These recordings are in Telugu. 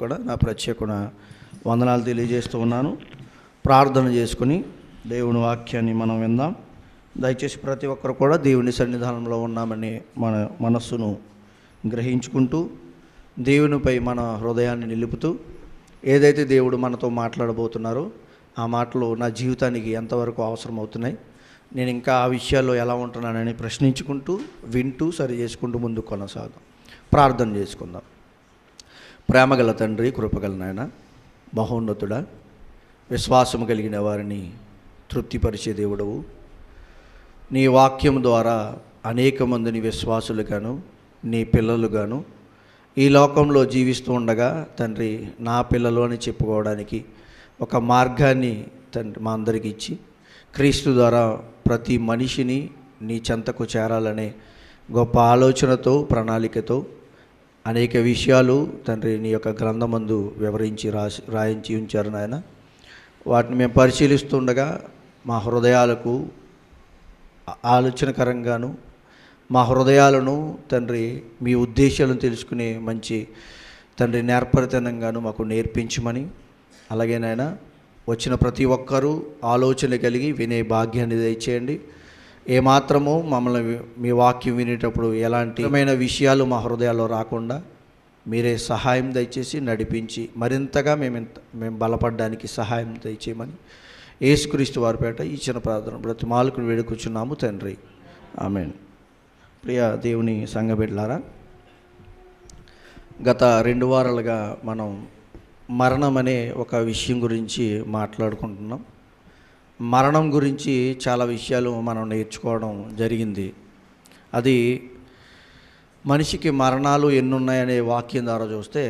కూడా నా ప్రత్యేక వందనాలు తెలియజేస్తూ ఉన్నాను. ప్రార్థన చేసుకుని దేవుని వాక్యాన్ని మనం విందాం. దయచేసి ప్రతి ఒక్కరు కూడా దేవుని సన్నిధానంలో ఉన్నామని మన మనస్సును గ్రహించుకుంటూ దేవునిపై మన హృదయాన్ని నిలుపుతూ ఏదైతే దేవుడు మనతో మాట్లాడబోతున్నారో ఆ మాటలు నా జీవితానికి ఎంతవరకు అవసరం అవుతున్నాయి, నేను ఇంకా ఆ విషయాల్లో ఎలా ఉంటున్నానని ప్రశ్నించుకుంటూ వింటూ సరి చేసుకుంటూ ముందుకు కొనసాగుదాం. ప్రార్థన చేసుకుందాం. ప్రేమగల తండ్రి, కృపగల నాయన, మహోన్నతుడా, విశ్వాసము కలిగిన వారిని తృప్తిపరిచే దేవుడవు, నీ వాక్యం ద్వారా అనేక మందిని విశ్వాసులుగాను నీ పిల్లలుగాను ఈ లోకంలో జీవిస్తూ ఉండగా తండ్రి నా పిల్లలు అని చెప్పుకోవడానికి ఒక మార్గాన్ని తండ్రి మా అందరికీ ఇచ్చి క్రీస్తు ద్వారా ప్రతి మనిషిని నీ చెంతకు చేరాలనే గొప్ప ఆలోచనతో ప్రణాళికతో అనేక విషయాలు తండ్రి నీ యొక్క గ్రంథమందు వివరించి రాయించి ఉంచారు నాయన. వాటిని మేము పరిశీలిస్తుండగా మా హృదయాలకు ఆలోచనకరంగాను మా హృదయాలను తండ్రి మీ ఉద్దేశాలను తెలుసుకునే మంచి తండ్రి నేర్పరితనంగాను మాకు నేర్పించమని, అలాగే నాయన వచ్చిన ప్రతి ఒక్కరూ ఆలోచన కలిగి వినే భాగ్యాన్ని దయచేయండి. ఏమాత్రమో మమ్మల్ని మీ వాక్యం వినేటప్పుడు ఎలాంటి విషయాలు మా హృదయాల్లో రాకుండా మీరే సహాయం దయచేసి నడిపించి మరింతగా మేము బలపడడానికి సహాయం దయచేయమని యేసుక్రీస్తు వారి పేట ఇచ్చిన ప్రార్థన బ్రతిమాలకు వేడుకొచ్చున్నాము తండ్రి, ఆమేన్. ప్రియ దేవుని సంఘబిడ్డలారా, గత 2 వారాలుగా మనం మరణం అనే ఒక విషయం గురించి మాట్లాడుకుంటున్నాం. మరణం గురించి చాలా విషయాలు మనం నేర్చుకోవడం జరిగింది. అది మనిషికి మరణాలు ఎన్నున్నాయనే వాక్యం ద్వారా చూస్తే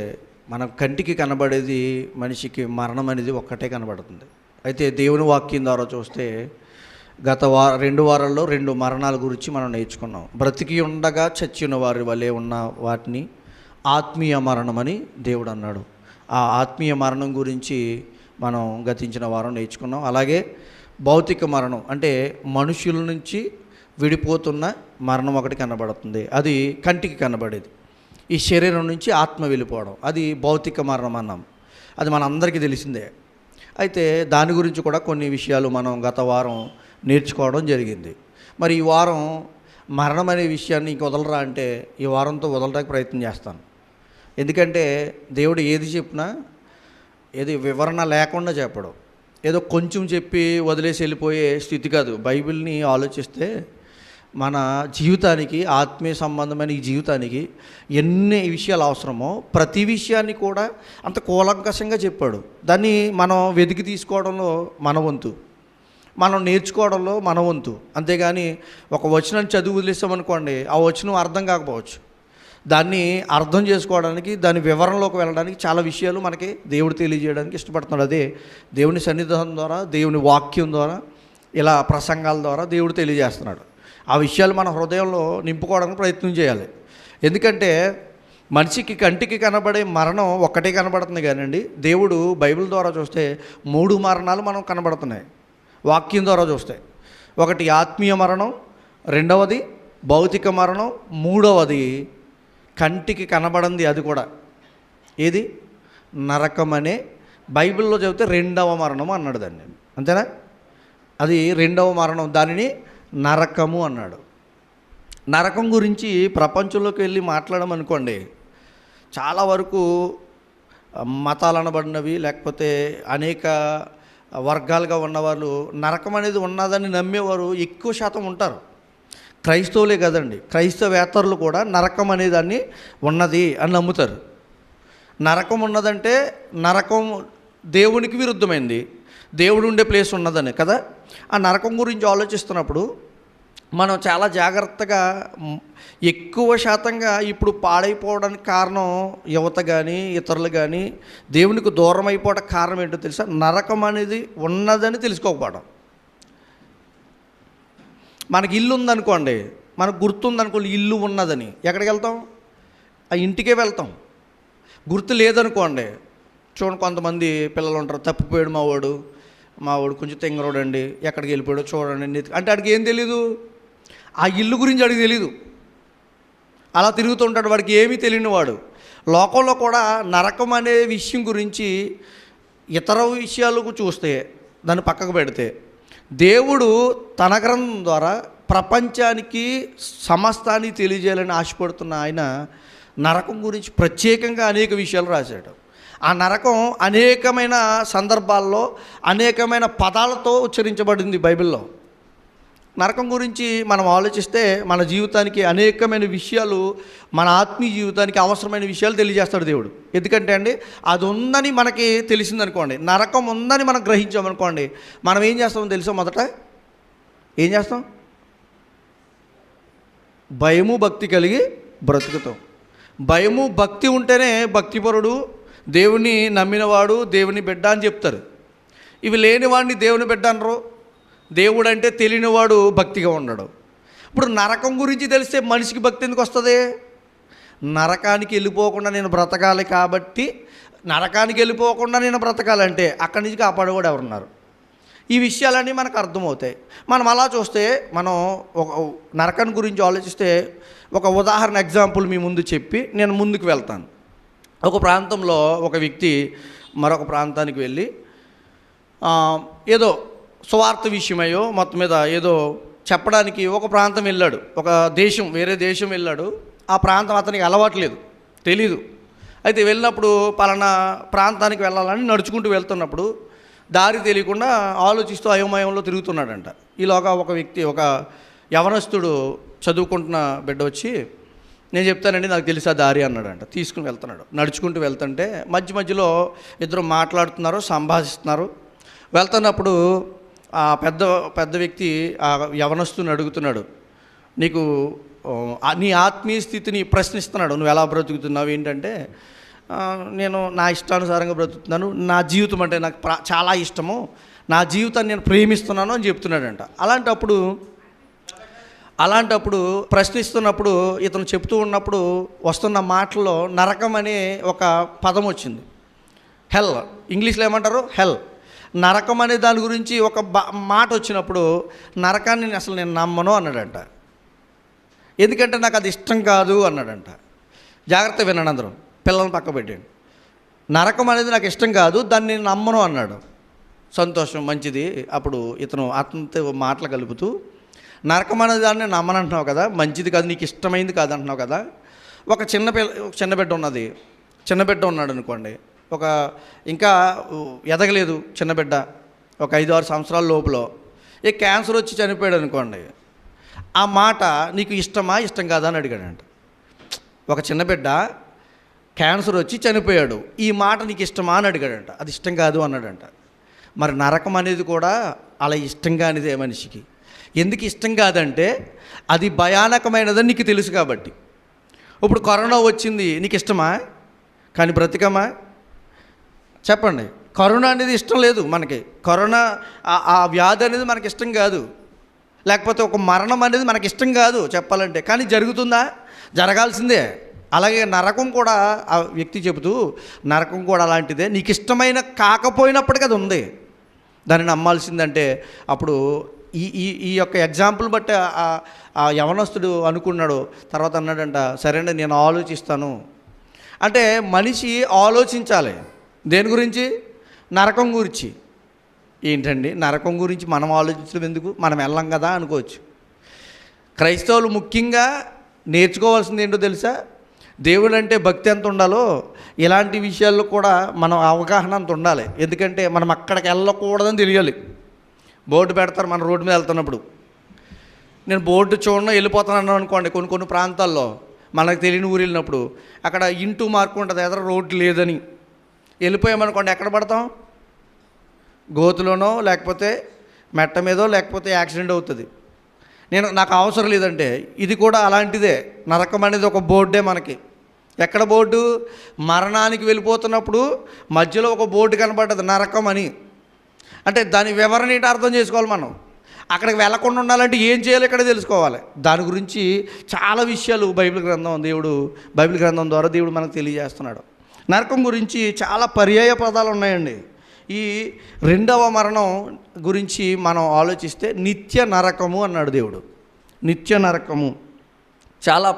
మన కంటికి కనబడేది మనిషికి మరణం అనేది ఒక్కటే కనబడుతుంది. అయితే దేవుని వాక్యం ద్వారా చూస్తే గత 2 వారాల్లో 2 మరణాల గురించి మనం నేర్చుకున్నాం. బ్రతికి ఉండగా చచ్చిన వారి వలె ఉన్న వాటిని ఆత్మీయ మరణం అని దేవుడు అన్నాడు. ఆ ఆత్మీయ మరణం గురించి మనం గతించిన వారం నేర్చుకున్నాం. అలాగే భౌతిక మరణం అంటే మనుషుల నుంచి విడిపోతున్న మరణం ఒకటి కనబడుతుంది, అది కంటికి కనబడేది. ఈ శరీరం నుంచి ఆత్మ వెళ్ళిపోవడం, అది భౌతిక మరణం అన్నాం. అది మనందరికీ తెలిసిందే. అయితే దాని గురించి కూడా కొన్ని విషయాలు మనం గత వారం నేర్చుకోవడం జరిగింది. మరి ఈ వారం మరణం అనే విషయాన్ని ఇంక వదలరా అంటే ఈ వారంతో వదలడానికి ప్రయత్నం చేస్తాను. ఎందుకంటే దేవుడు ఏది చెప్పినా ఏది వివరణ లేకుండా చెప్పడం, ఏదో కొంచెం చెప్పి వదిలేసి వెళ్ళిపోయే స్థితి కాదు. బైబిల్ని ఆలోచిస్తే మన జీవితానికి, ఆత్మీయ సంబంధమైన ఈ జీవితానికి ఎన్ని విషయాలు అవసరమో ప్రతి విషయాన్ని కూడా అంత కూలంకషంగా చెప్పాడు. దాన్ని మనం వెతికి తీసుకోవడంలో మన వంతు, మనం నేర్చుకోవడంలో మన వంతు. అంతేగాని ఒక వచనాన్ని చదువు వదిలేసామనుకోండి, ఆ వచనం అర్థం కాకపోవచ్చు. దాన్ని అర్థం చేసుకోవడానికి, దాని వివరణలోకి వెళ్ళడానికి చాలా విషయాలు మనకి దేవుడు తెలియజేయడానికి ఇష్టపడుతున్నాడు. అదే దేవుని సన్నిధానం ద్వారా, దేవుని వాక్యం ద్వారా, ఇలా ప్రసంగాల ద్వారా దేవుడు తెలియజేస్తున్నాడు. ఆ విషయాలు మన హృదయంలో నింపుకోవడానికి ప్రయత్నం చేయాలి. ఎందుకంటే మనిషికి కంటికి కనబడే మరణం ఒక్కటే కనబడుతుంది కానండి, దేవుడు బైబిల్ ద్వారా చూస్తే 3 మరణాలు మనం కనబడుతున్నాయి వాక్యం ద్వారా చూస్తే. ఒకటి ఆత్మీయ మరణం, రెండవది భౌతిక మరణం, మూడవది కంటికి కనబడింది. అది కూడా ఏది? నరకం అనే బైబిల్లో చెబితే 2వ మరణం అన్నాడు దాన్ని. అంతేనా? అది 2వ మరణం, దానిని నరకము అన్నాడు. నరకం గురించి ప్రపంచంలోకి వెళ్ళి మాట్లాడమనుకోండి, చాలా వరకు మతాలు అనబడినవి లేకపోతే అనేక వర్గాలుగా ఉన్నవాళ్ళు నరకం అనేది ఉన్నదని నమ్మేవారు ఎక్కువ శాతం ఉంటారు. క్రైస్తవులే కదండి, క్రైస్తవేతరులు కూడా నరకం అనేదాన్ని ఉన్నది అని నమ్ముతారు. నరకం ఉన్నదంటే నరకం దేవునికి విరుద్ధమైంది, దేవుడు ఉండే ప్లేస్ ఉన్నదని కదా. ఆ నరకం గురించి ఆలోచిస్తున్నప్పుడు మనం చాలా జాగ్రత్తగా, ఎక్కువ శాతంగా ఇప్పుడు పాడైపోవడానికి కారణం యువత కానీ ఇతరులు కానీ దేవునికి దూరం అయిపోవడానికి కారణం ఏంటో తెలుసా? నరకం అనేది ఉన్నదని తెలుసుకోకపోవడం. మనకి ఇల్లు ఉందనుకోండి, మనకు గుర్తుందనుకోండి ఇల్లు ఉన్నదని, ఎక్కడికి వెళ్తాం? ఆ ఇంటికే వెళ్తాం. గుర్తు లేదనుకోండి, చూడండి కొంతమంది పిల్లలు ఉంటారు, తప్పిపోయాడు మా వాడు కొంచెం తెంగరోడు అండి, ఎక్కడికి వెళ్ళిపోయాడో చూడండి అంటే వాడికి ఏం తెలీదు, ఆ ఇల్లు గురించి వాడికి తెలీదు. అలా తిరుగుతుంటాడు, వాడికి ఏమీ తెలియని వాడు. లోకంలో కూడా నరకం అనే విషయం గురించి ఇతర విషయాలకు చూస్తే దాన్ని పక్కకు పెడితే, దేవుడు తన గ్రంథం ద్వారా ప్రపంచానికి సమస్తానికి తెలియజేయాలని ఆశపడుతున్న ఆయన నరకం గురించి ప్రత్యేకంగా అనేక విషయాలు రాశాడు. ఆ నరకం అనేకమైన సందర్భాల్లో అనేకమైన పదాలతో ఉచ్చరించబడింది బైబిల్లో. నరకం గురించి మనం ఆలోచిస్తే మన జీవితానికి అనేకమైన విషయాలు, మన ఆత్మీయ జీవితానికి అవసరమైన విషయాలు తెలియజేస్తాడు దేవుడు. ఎందుకంటే అండి, అది ఉందని మనకి తెలిసిందనుకోండి, నరకం ఉందని మనం గ్రహించామనుకోండి, మనం ఏం చేస్తామో తెలుసా? మొదట ఏం చేస్తాం? భయము భక్తి కలిగి బ్రతుకుతాం. భయము భక్తి ఉంటేనే భక్తిపరుడు, దేవుని నమ్మినవాడు, దేవుని బిడ్డ అని చెప్తారు. ఇవి లేని వాడిని దేవుని బిడ్డ అనరు. దేవుడు అంటే తెలియనివాడు భక్తిగా ఉండడు. ఇప్పుడు నరకం గురించి తెలిస్తే మనిషికి భక్తి ఎందుకు వస్తుంది? నరకానికి వెళ్ళిపోకుండా నేను బ్రతకాలి కాబట్టి, నరకానికి వెళ్ళిపోకుండా నేను బ్రతకాలంటే అక్కడి నుంచి కాపాడేవాడు ఎవరున్నారు? ఈ విషయాలన్నీ మనకు అర్థమవుతాయి. మనం అలా చూస్తే, మనం ఒక నరకం గురించి ఆలోచిస్తే ఒక ఉదాహరణ ఎగ్జాంపుల్ మీ ముందు చెప్పి నేను ముందుకు వెళ్తాను. ఒక ప్రాంతంలో ఒక వ్యక్తి మరొక ప్రాంతానికి వెళ్ళి ఏదో స్వార్థ విషయమయ్యో మొత్తం మీద ఏదో చెప్పడానికి ఒక ప్రాంతం వెళ్ళాడు. ఒక దేశం, వేరే దేశం వెళ్ళాడు. ఆ ప్రాంతం అతనికి అలవాట్లేదు, తెలీదు. అయితే వెళ్ళినప్పుడు పలానా ప్రాంతానికి వెళ్ళాలని నడుచుకుంటూ వెళ్తున్నప్పుడు దారి తెలియకుండా ఆలోచిస్తూ అయోమయంలో తిరుగుతున్నాడంట. ఈలోగా ఒక వ్యక్తి, ఒక యవనస్తుడు చదువుకుంటున్న బిడ్డ వచ్చి, నేను చెప్తానండి నాకు తెలిసి ఆ దారి అన్నాడంట. తీసుకుని వెళ్తున్నాడు. నడుచుకుంటూ వెళ్తుంటే మధ్యలో ఇద్దరు మాట్లాడుతున్నారు, సంభాషిస్తున్నారు. వెళ్తున్నప్పుడు ఆ పెద్ద వ్యక్తి ఆ యవనస్తుని అడుగుతున్నాడు, నీకు నీ ఆత్మీయ స్థితిని ప్రశ్నిస్తున్నాడు. నువ్వు ఎలా బ్రతుకుతున్నావు ఏంటంటే, నేను నా ఇష్టానుసారంగా బ్రతుకుతున్నాను, నా జీవితం అంటే నాకు చాలా ఇష్టము, నా జీవితాన్ని నేను ప్రేమిస్తున్నాను అని చెప్తున్నాడంట. అలాంటప్పుడు ప్రశ్నిస్తున్నప్పుడు ఇతను చెప్తూ ఉన్నప్పుడు వస్తున్న మాటల్లో నరకం అనే ఒక పదం వచ్చింది. హెల్, ఇంగ్లీష్లో ఏమంటారు? హెల్. నరకం అనే దాని గురించి ఒక మాట వచ్చినప్పుడు నరకాన్ని అసలు నేను నమ్మను అన్నాడంట. ఎందుకంటే నాకు అది ఇష్టం కాదు అన్నాడంట. జాగ్రత్త వినండి అందరూ, పిల్లల్ని పక్క పెట్టండి. నరకం అనేది నాకు ఇష్టం కాదు, దాన్ని నేను నమ్మను అన్నాడు. సంతోషం, మంచిది. అప్పుడు ఇతను అతనితో మాటలు కలుపుతూ, నరకం అనే దాన్ని నమ్మనంటున్నావు కదా, మంచిది కాదు, నీకు ఇష్టమైంది కాదు అంటున్నావు కదా. ఒక చిన్న బిడ్డ ఉన్నాడు అనుకోండి, ఇంకా ఎదగలేదు చిన్న బిడ్డ, ఒక 5-6 సంవత్సరాల లోపల క్యాన్సర్ వచ్చి చనిపోయాడు అనుకోండి. ఆ మాట నీకు ఇష్టమా ఇష్టం కాదా అని అడిగాడంట. ఒక చిన్న బిడ్డ క్యాన్సర్ వచ్చి చనిపోయాడు, ఈ మాట నీకు ఇష్టమా అని అడిగాడంట. అది ఇష్టం కాదు అన్నాడంట. మరి నరకం అనేది కూడా అలా ఇష్టం కానిదే మనిషికి. ఎందుకు ఇష్టం కాదంటే అది భయానకమైనదని నీకు తెలుసు కాబట్టి. ఇప్పుడు కరోనా వచ్చింది, నీకు ఇష్టమా? కానీ బ్రతికమా? చెప్పండి. కరోనా అనేది ఇష్టం లేదు మనకి. కరోనా ఆ వ్యాధి అనేది మనకి ఇష్టం కాదు. లేకపోతే ఒక మరణం అనేది మనకి ఇష్టం కాదు చెప్పాలంటే. కానీ జరుగుతుందా? జరగాల్సిందే. అలాగే నరకం కూడా ఆ వ్యక్తి చెబుతూ, నరకం కూడా అలాంటిదే, నీకు ఇష్టమైన కాకపోయినప్పటికీ అది ఉంది, దాన్ని నమ్మాల్సిందంటే. అప్పుడు ఈ యొక్క ఎగ్జాంపుల్ బట్టి ఆ యవనస్తుడు అనుకున్నాడు. తర్వాత అన్నాడంట, సరేండి నేను ఆలోచిస్తాను. అంటే మనిషి ఆలోచించాలి. దేని గురించి? నరకం గురించి. ఏంటండి నరకం గురించి మనం ఆలోచించడం ఎందుకు? మనం వెళ్ళం కదా అనుకోవచ్చు. క్రైస్తవులు ముఖ్యంగా నేర్చుకోవాల్సింది ఏంటో తెలుసా? దేవుడు అంటే భక్తి ఎంత ఉండాలో ఇలాంటి విషయాల్లో కూడా మనం అవగాహన అంత ఉండాలి. ఎందుకంటే మనం అక్కడికి వెళ్ళకూడదని తెలియాలి. బోర్డు పెడతారు మన రోడ్డు మీద వెళ్తున్నప్పుడు. నేను బోర్డు చూడడం వెళ్ళిపోతాను అనుకోండి. కొన్ని ప్రాంతాల్లో మనకు తెలియని ఊరు వెళ్ళినప్పుడు అక్కడ ఇంటూ మార్కు ఉంటుంది, ఎదురు రోడ్డు లేదని. వెళ్ళిపోయామనుకోండి, ఎక్కడ పడతాం? గోతులోనో లేకపోతే మెట్ట మీదో లేకపోతే యాక్సిడెంట్ అవుతుంది. నాకు అవసరం లేదంటే ఇది కూడా అలాంటిదే. నరకం అనేది ఒక బోర్డే మనకి. ఎక్కడ బోర్డు? మరణానికి వెళ్ళిపోతున్నప్పుడు మధ్యలో ఒక బోర్డు కనబడ్డది, నరకం అని. అంటే దాని వివరణ ఏంటి అర్థం చేసుకోవాలి మనం. అక్కడికి వెళ్ళకుండా ఉండాలంటే ఏం చేయాలో ఇక్కడ తెలుసుకోవాలి. దాని గురించి చాలా విషయాలు బైబిల్ గ్రంథం ద్వారా దేవుడు మనకు తెలియజేస్తున్నాడు. నరకం గురించి చాలా పర్యాయ పదాలు ఉన్నాయండి. ఈ రెండవ మరణం గురించి మనం ఆలోచిస్తే నిత్య నరకము అన్నాడు దేవుడు. నిత్య నరకము చాలా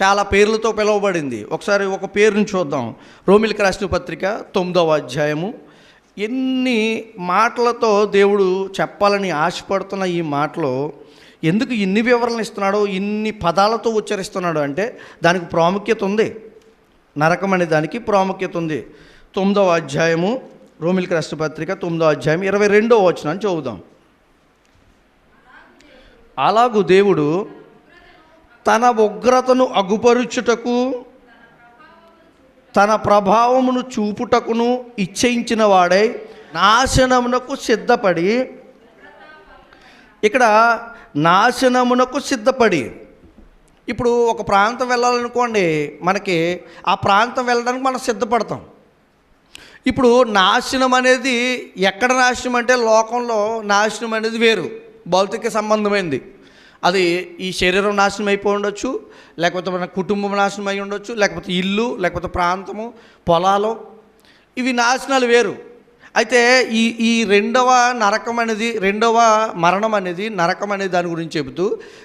చాలా పేర్లతో పిలువబడింది. ఒకసారి ఒక పేరుని చూద్దాం. రోమిలికి రాసిన పత్రిక 9వ అధ్యాయము. ఎన్ని మాటలతో దేవుడు చెప్పాలని ఆశపడుతున్న ఈ మాటలో ఎందుకు ఇన్ని వివరణలు ఇస్తున్నాడో, ఇన్ని పదాలతో ఉచ్చరిస్తున్నాడు అంటే దానికి ప్రాముఖ్యత ఉంది. నరకం అనే దానికి ప్రాముఖ్యత ఉంది. 9వ అధ్యాయము రోమిలికి రాసిన పత్రిక 9వ అధ్యాయం 22వ వచనాన్ని చదువుదాం. అలాగు దేవుడు తన ఉగ్రతను అగుపరుచుటకు, తన ప్రభావమును చూపుటకును ఇచ్చయించిన వాడై నాశనమునకు సిద్ధపడి, ఇక్కడ నాశనమునకు సిద్ధపడి, ఇప్పుడు ఒక ప్రాంతం వెళ్ళాలనుకోండి, మనకి ఆ ప్రాంతం వెళ్ళడానికి మనం సిద్ధపడతాం. ఇప్పుడు నాశనం అనేది ఎక్కడ నాశనం అంటే లోకంలో నాశనం అనేది వేరు, భౌతిక సంబంధమైనది. అది ఈ శరీరం నాశనం అయిపోయి ఉండొచ్చు, లేకపోతే మన కుటుంబం నాశనం అయి ఉండొచ్చు, లేకపోతే ఇల్లు, లేకపోతే ప్రాంతము, పొలాలు, ఇవి నాశనాలు వేరు. అయితే ఈ రెండవ నరకం అనేది, రెండవ మరణం అనేది, నరకం అనేది దాని గురించి చెబుతూ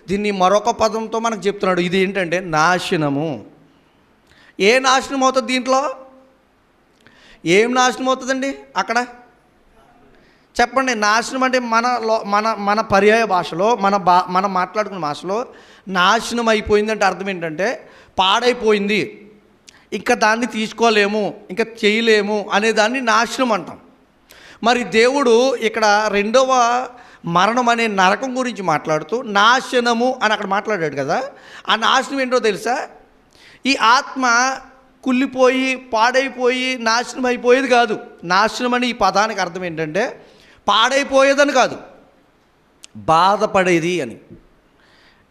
దీన్ని మరొక పదంతో మనకు చెప్తున్నాడు. ఇది ఏంటంటే నాశనము. ఏ నాశనం అవుతుంది దీంట్లో? ఏం నాశనం అవుతుందండి అక్కడ? చెప్పండి. నాశనం అంటే మన పర్యాయ భాషలో, మనం మాట్లాడుకున్న భాషలో నాశనం అయిపోయిందంటే అర్థం ఏంటంటే పాడైపోయింది, ఇంకా దాన్ని తీసుకోలేము, ఇంకా చేయలేము అనే దాన్ని నాశనం అంటాం. మరి దేవుడు ఇక్కడ రెండవ మరణం అనే నరకం గురించి మాట్లాడుతూ నాశనము అని అక్కడ మాట్లాడాడు కదా. ఆ నాశనం ఏంటో తెలుసా? ఈ ఆత్మ కుళ్ళిపోయి పాడైపోయి నాశనం అయిపోయేది కాదు. నాశనం అని ఈ పదానికి అర్థం ఏంటంటే పాడైపోయేదని కాదు, బాధపడేది అని.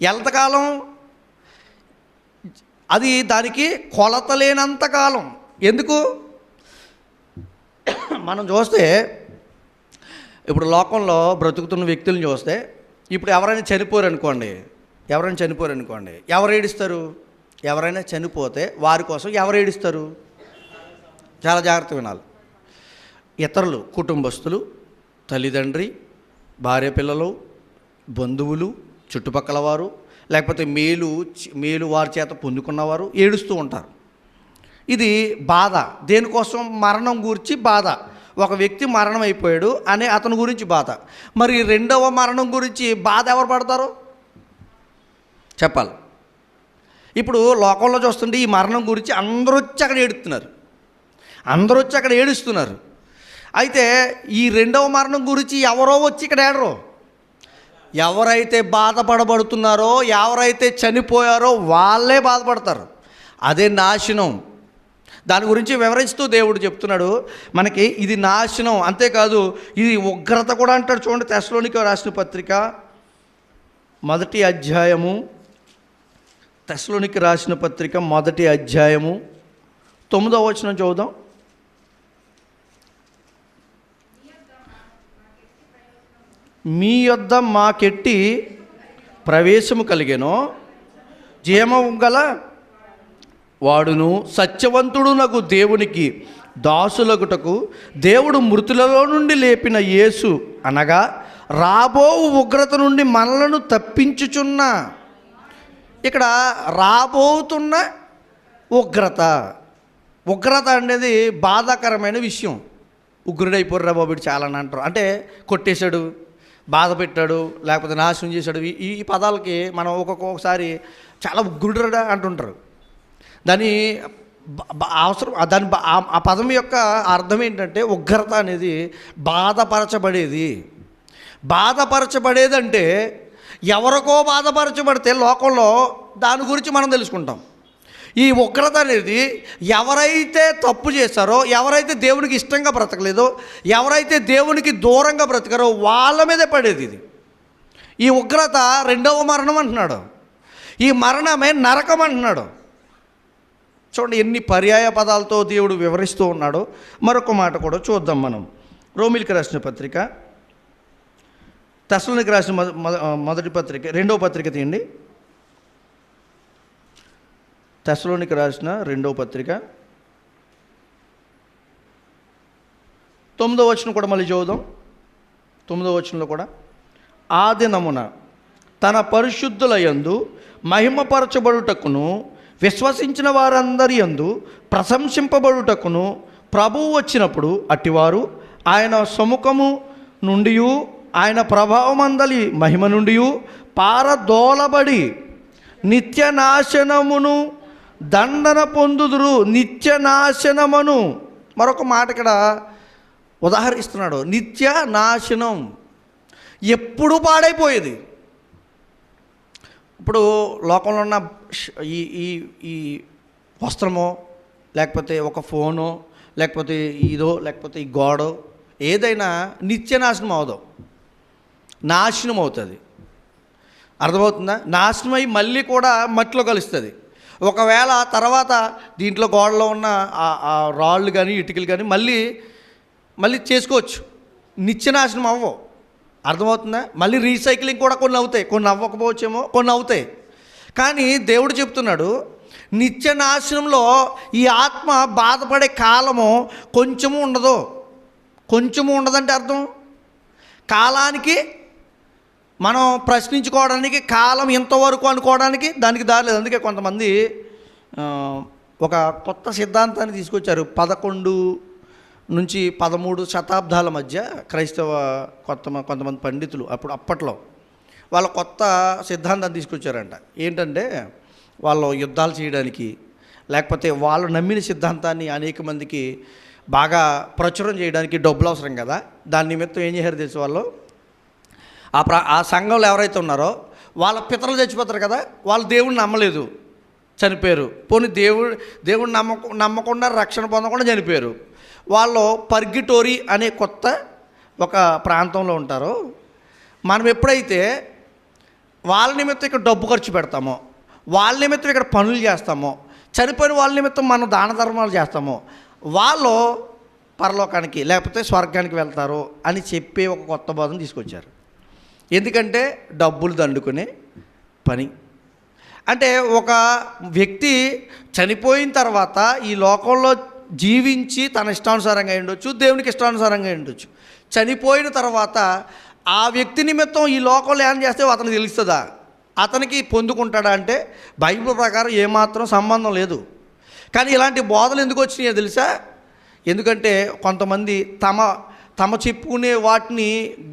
ఎంతకాలం? అది దానికి కొలత లేనంతకాలం. ఎందుకు? మనం చూస్తే ఇప్పుడు లోకంలో బ్రతుకుతున్న వ్యక్తులను చూస్తే, ఇప్పుడు ఎవరైనా చనిపోయారనుకోండి, ఎవరు ఏడుస్తారు? ఎవరైనా చనిపోతే వారి కోసం ఎవరు ఏడుస్తారు? చాలా జాగ్రత్త వినాలి. ఇతరులు, కుటుంబస్తులు, తల్లిదండ్రి, భార్య పిల్లలు, బంధువులు, చుట్టుపక్కల వారు, లేకపోతే మేలు వారి చేత పొందుకున్నవారు ఏడుస్తూ ఉంటారు. ఇది బాధ. దేనికోసం? మరణం గురించి బాధ. ఒక వ్యక్తి మరణం అయిపోయాడు అనే అతని గురించి బాధ. మరి రెండవ మరణం గురించి బాధ ఎవరు పడతారు చెప్పాలి. ఇప్పుడు లోకంలో చూస్తుంటే ఈ మరణం గురించి అందరూ వచ్చి అక్కడ ఏడుస్తున్నారు. అయితే ఈ రెండవ మరణం గురించి ఎవరో వచ్చి ఇక్కడ ఏడరు. ఎవరైతే బాధపడబడుతున్నారో, ఎవరైతే చనిపోయారో వాళ్ళే బాధపడతారు. అదే నాశనం. దాని గురించి వివరిస్తూ దేవుడు చెప్తున్నాడు మనకి, ఇది నాశనం. అంతేకాదు ఇది ఉగ్రత కూడా అంటాడు. చూడండి, తెస్సలోనికీయులకు రాసిన పత్రిక 1వ అధ్యాయము, తెస్సలోనికీయులకు రాసిన పత్రిక 1వ అధ్యాయము 9వ వచనం చదువుదాం. మీ యొద్ద మాకెట్టి ప్రవేశము కలిగెనో, జీవము గల వాడును సత్యవంతుడునగు దేవునికి దాసులగుటకు దేవుడు మృతులలో నుండి లేపిన యేసు అనగా రాబో ఉగ్రత నుండి మనలను తప్పించుచున్న, ఇక్కడ రాబోతున్న ఉగ్రత అనేది బాధాకరమైన విషయం. ఉగ్రుడైపోర్రా బాబు చాలా అని అంటారు. అంటే కొట్టేశాడు, బాధ పెట్టాడు, లేకపోతే నాశనం చేశాడు. ఈ పదాలకి మనం ఒక్కొక్కసారి చాలా ఉగ్రుడురా అంటుంటారు. దాని అవసరం, ఆ పదం యొక్క అర్థం ఏంటంటే ఉగ్రత అనేది బాధపరచబడేది అంటే ఎవరికో బాధపరచబడితే లోకంలో దాని గురించి మనం తెలుసుకుంటాం. ఈ ఉగ్రత అనేది ఎవరైతే తప్పు చేశారో, ఎవరైతే దేవునికి ఇష్టంగా బ్రతకలేదో, ఎవరైతే దేవునికి దూరంగా బ్రతకారో వాళ్ళ మీదే పడేది. ఇది ఈ ఉగ్రత రెండవ మరణం అంటున్నాడు. ఈ మరణమే నరకం అంటున్నాడు. చూడండి ఎన్ని పర్యాయ పదాలతో దేవుడు వివరిస్తూ ఉన్నాడో. మరొక మాట కూడా చూద్దాం మనం. రోమిలికి రాసిన పత్రిక, తెస్సలోనికీయులకు రాసిన మొదటి పత్రిక, రెండవ పత్రిక తీయండి. తెస్సలోనికీయులకు రాసిన రెండవ పత్రిక 9వ వచనం కూడా మళ్ళీ చదువుదాం. 9వ వచనంలో కూడా, ఆ దినమున తన పరిశుద్ధుల యందు మహిమపరచబడుటకును విశ్వసించిన వారందరి యందు ప్రశంసింపబడుటకును ప్రభువు వచ్చినప్పుడు అట్టివారు ఆయన సముఖము నుండి ఆయన ప్రభావమందలి మహిమ నుండి పారదోలబడి నిత్య నాశనమును దండన పొందుదురు. నిత్య నాశనమును, మరొక మాట ఇక్కడ ఉదాహరిస్తున్నాడు. నిత్య నాశనం, ఎప్పుడు పాడైపోయేది. ఇప్పుడు లోకంలో ఉన్న ఈ ఈ ఈ వస్త్రమో, లేకపోతే ఒక ఫోనో, లేకపోతే ఇదో, లేకపోతే ఈ గోడో, ఏదైనా నిత్య నాశనం అవదు, నాశనం అవుతుంది. అర్థమవుతుందా? నాశనం అయ్యి మళ్ళీ కూడా మట్టిలో కలుస్తుంది. ఒకవేళ తర్వాత దీంట్లో గోడలో ఉన్న ఆ రాళ్ళు కానీ ఇటుకలు కానీ మళ్ళీ చేసుకోవచ్చు, నిత్యనాశనం అవ్వవు. అర్థమవుతుందా? మళ్ళీ రీసైక్లింగ్ కూడా కొన్ని అవుతాయి, కొన్ని అవ్వకపోవచ్చేమో, కొన్ని అవుతాయి. కానీ దేవుడు చెప్తున్నాడు, నిత్య నాశనంలో ఈ ఆత్మ బాధపడే కాలము కొంచెము ఉండదు. కొంచెము ఉండదంటే అర్థం, కాలానికి మనం ప్రశ్నించుకోవడానికి కాలం ఎంతవరకు అనుకోవడానికి దానికి దారి లేదు. అందుకే కొంతమంది ఒక కొత్త సిద్ధాంతాన్ని తీసుకొచ్చారు. 11 నుంచి 13 శతాబ్దాల మధ్య క్రైస్తవ కొంతమంది పండితులు అప్పట్లో వాళ్ళ కొత్త సిద్ధాంతాన్ని తీసుకొచ్చారంట. ఏంటంటే వాళ్ళు యుద్ధాలు చేయడానికి, లేకపోతే వాళ్ళు నమ్మిన సిద్ధాంతాన్ని అనేక మందికి బాగా ప్రచురం చేయడానికి డబ్బులు అవసరం కదా. దాని నిమిత్తం ఏం చేశారు తెలుసు, వాళ్ళు ఆ సంఘంలో ఎవరైతే ఉన్నారో వాళ్ళ పితరులు చచ్చిపోతారు కదా, వాళ్ళు దేవుడిని నమ్మలేదు, చనిపోయారు. పోనీ దేవుడిని నమ్మకుండా రక్షణ పొందకుండా చనిపోయారు. వాళ్ళు పర్గిటోరీ అనే కొత్త ఒక ప్రాంతంలో ఉంటారు. మనం ఎప్పుడైతే వాళ్ళ నిమిత్తం ఇక్కడ డబ్బు ఖర్చు పెడతామో, వాళ్ళ నిమిత్తం ఇక్కడ పనులు చేస్తామో, చనిపోయిన వాళ్ళ నిమిత్తం మనం దాన ధర్మాలు చేస్తామో, వాళ్ళు పరలోకానికి లేకపోతే స్వర్గానికి వెళ్తారు అని చెప్పే ఒక కొత్త బోధన తీసుకొచ్చారు. ఎందుకంటే డబ్బులు దండుకునే పని. అంటే ఒక వ్యక్తి చనిపోయిన తర్వాత ఈ లోకంలో జీవించి తన ఇష్టానుసారంగా ఉండొచ్చు, దేవునికి ఇష్టానుసారంగా ఉండొచ్చు. చనిపోయిన తర్వాత ఆ వ్యక్తి నిమిత్తం ఈ లోకంలో ఏం చేస్తే అతనికి తెలుస్తుందా, అతనికి పొందుకుంటాడా అంటే బైబిల్ ప్రకారం ఏమాత్రం సంబంధం లేదు. కానీ ఇలాంటి బోధలు ఎందుకు వచ్చినాయో తెలుసా? ఎందుకంటే కొంతమంది తమ చెప్పుకునే వాటిని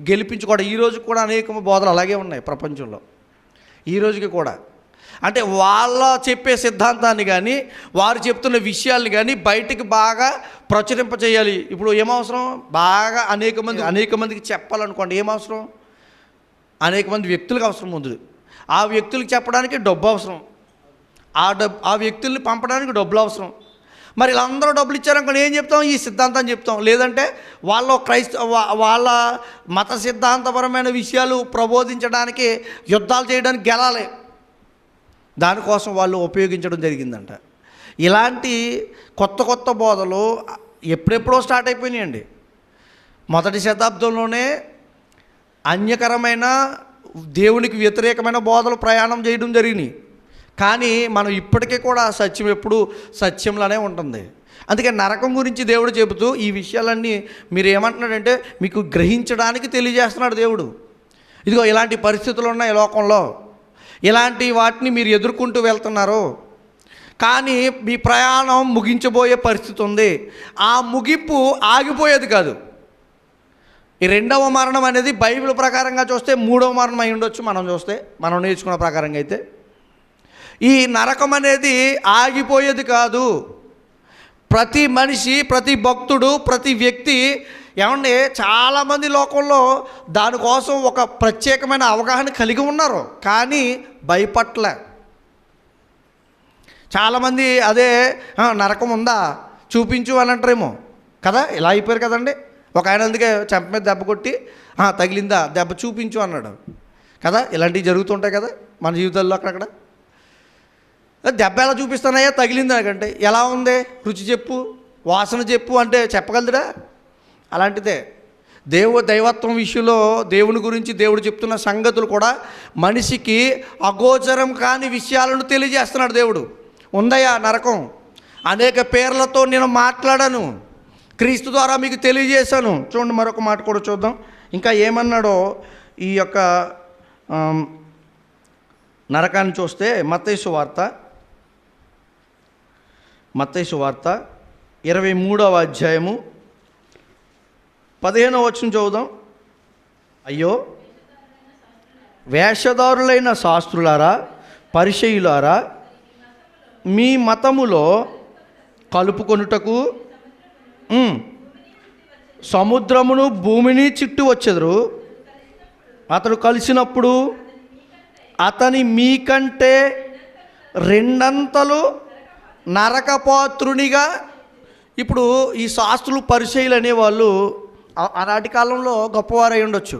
గెలిపించుకోవడం. ఈరోజు కూడా అనేక బోధలు అలాగే ఉన్నాయి ప్రపంచంలో, ఈ రోజుకి కూడా. అంటే వాళ్ళ చెప్పే సిద్ధాంతాన్ని కానీ వారు చెప్తున్న విషయాల్ని కానీ బయటికి బాగా ప్రచురింపచేయాలి. ఇప్పుడు ఏమవసరం, బాగా అనేక మందికి చెప్పాలనుకోండి, ఏమవసరం, అనేక మంది వ్యక్తులకు అవసరం ఉంది. ఆ వ్యక్తులకు చెప్పడానికి డబ్బు అవసరం, ఆ వ్యక్తుల్ని పంపడానికి డబ్బులు అవసరం. మరి వీళ్ళందరూ డబ్బులు ఇచ్చారనుకోండి, ఏం చెప్తాం, ఈ సిద్ధాంతం చెప్తాం. లేదంటే వాళ్ళ మత సిద్ధాంతపరమైన విషయాలు ప్రబోధించడానికి, యుద్ధాలు చేయడానికి గెలాలి, దానికోసం వాళ్ళు ఉపయోగించడం జరిగిందంట. ఇలాంటి కొత్త బోధలు ఎప్పుడెప్పుడో స్టార్ట్ అయిపోయినాయండి. మొదటి శతాబ్దంలోనే అన్యకరమైన దేవునికి వ్యతిరేకమైన బోధలు ప్రయాణం చేయడం జరిగినాయి. కానీ మనం ఇప్పటికీ కూడా సత్యం ఎప్పుడు సత్యంలోనే ఉంటుంది. అందుకే నరకం గురించి దేవుడు చెబుతూ ఈ విషయాలన్నీ మీరు ఏమంటున్నాడంటే మీకు గ్రహించడానికి తెలియజేస్తున్నాడు దేవుడు. ఇదిగో ఇలాంటి పరిస్థితులు ఉన్నాయి లోకంలో, ఇలాంటి వాటిని మీరు ఎదుర్కొంటూ వెళ్తున్నారు. కానీ మీ ప్రయాణం ముగించబోయే పరిస్థితి ఉంది. ఆ ముగింపు ఆగిపోయేది కాదు. ఈ రెండవ మరణం అనేది బైబిల్ ప్రకారంగా చూస్తే మూడవ మరణం అయి ఉండొచ్చు. మనం నేర్చుకున్న ప్రకారంగా అయితే ఈ నరకం అనేది ఆగిపోయేది కాదు. ప్రతి మనిషి, ప్రతి భక్తుడు, ప్రతి వ్యక్తి ఏమంటే చాలామంది లోకంలో దానికోసం ఒక ప్రత్యేకమైన అవగాహన కలిగి ఉన్నారు, కానీ భయపట్లే. చాలామంది అదే నరకం ఉందా చూపించు అని అంటారేమో కదా, ఇలా అయిపోయారు కదండి. ఒక ఆయన అందుకే చెంప మీద దెబ్బ కొట్టి తగిలిందా, దెబ్బ చూపించు అన్నాడు కదా. ఇలాంటివి జరుగుతుంటాయి కదా మన జీవితాల్లో. అక్కడక్కడ దెబ్బ ఎలా చూపిస్తానయ్యా, తగిలింది నాకంటే, ఎలా ఉంది, రుచి చెప్పు, వాసన చెప్పు అంటే చెప్పగలదురా? అలాంటిదే దైవత్వం విషయంలో దేవుని గురించి దేవుడు చెప్తున్న సంగతులు కూడా మనిషికి అగోచరం కాని విషయాలను తెలియజేస్తున్నాడు దేవుడు. ఉందయ్యా నరకం, అనేక పేర్లతో నేను మాట్లాడాను, క్రీస్తు ద్వారా మీకు తెలియజేశాను. చూడండి, మరొక మాట కూడా చూద్దాం. ఇంకా ఏమన్నాడో ఈ యొక్క నరకాన్ని చూస్తే మత్తయి సువార్త 23వ అధ్యాయము 15వ వచనం చదువుదాం. అయ్యో వేషధారులైన శాస్త్రులారా, పరిసయ్యులారా, మీ మతములో కలుపుకొనుటకు సముద్రమును భూమిని చుట్టి వచ్చెదరు. అతడు కలిసినప్పుడు అతని మీకంటే రెండంతలు నరకపాత్రునిగా. ఇప్పుడు ఈ శాస్త్రులు పరిసయ్యులు అనేవాళ్ళు ఆనాటి కాలంలో గొప్పవారై ఉండొచ్చు,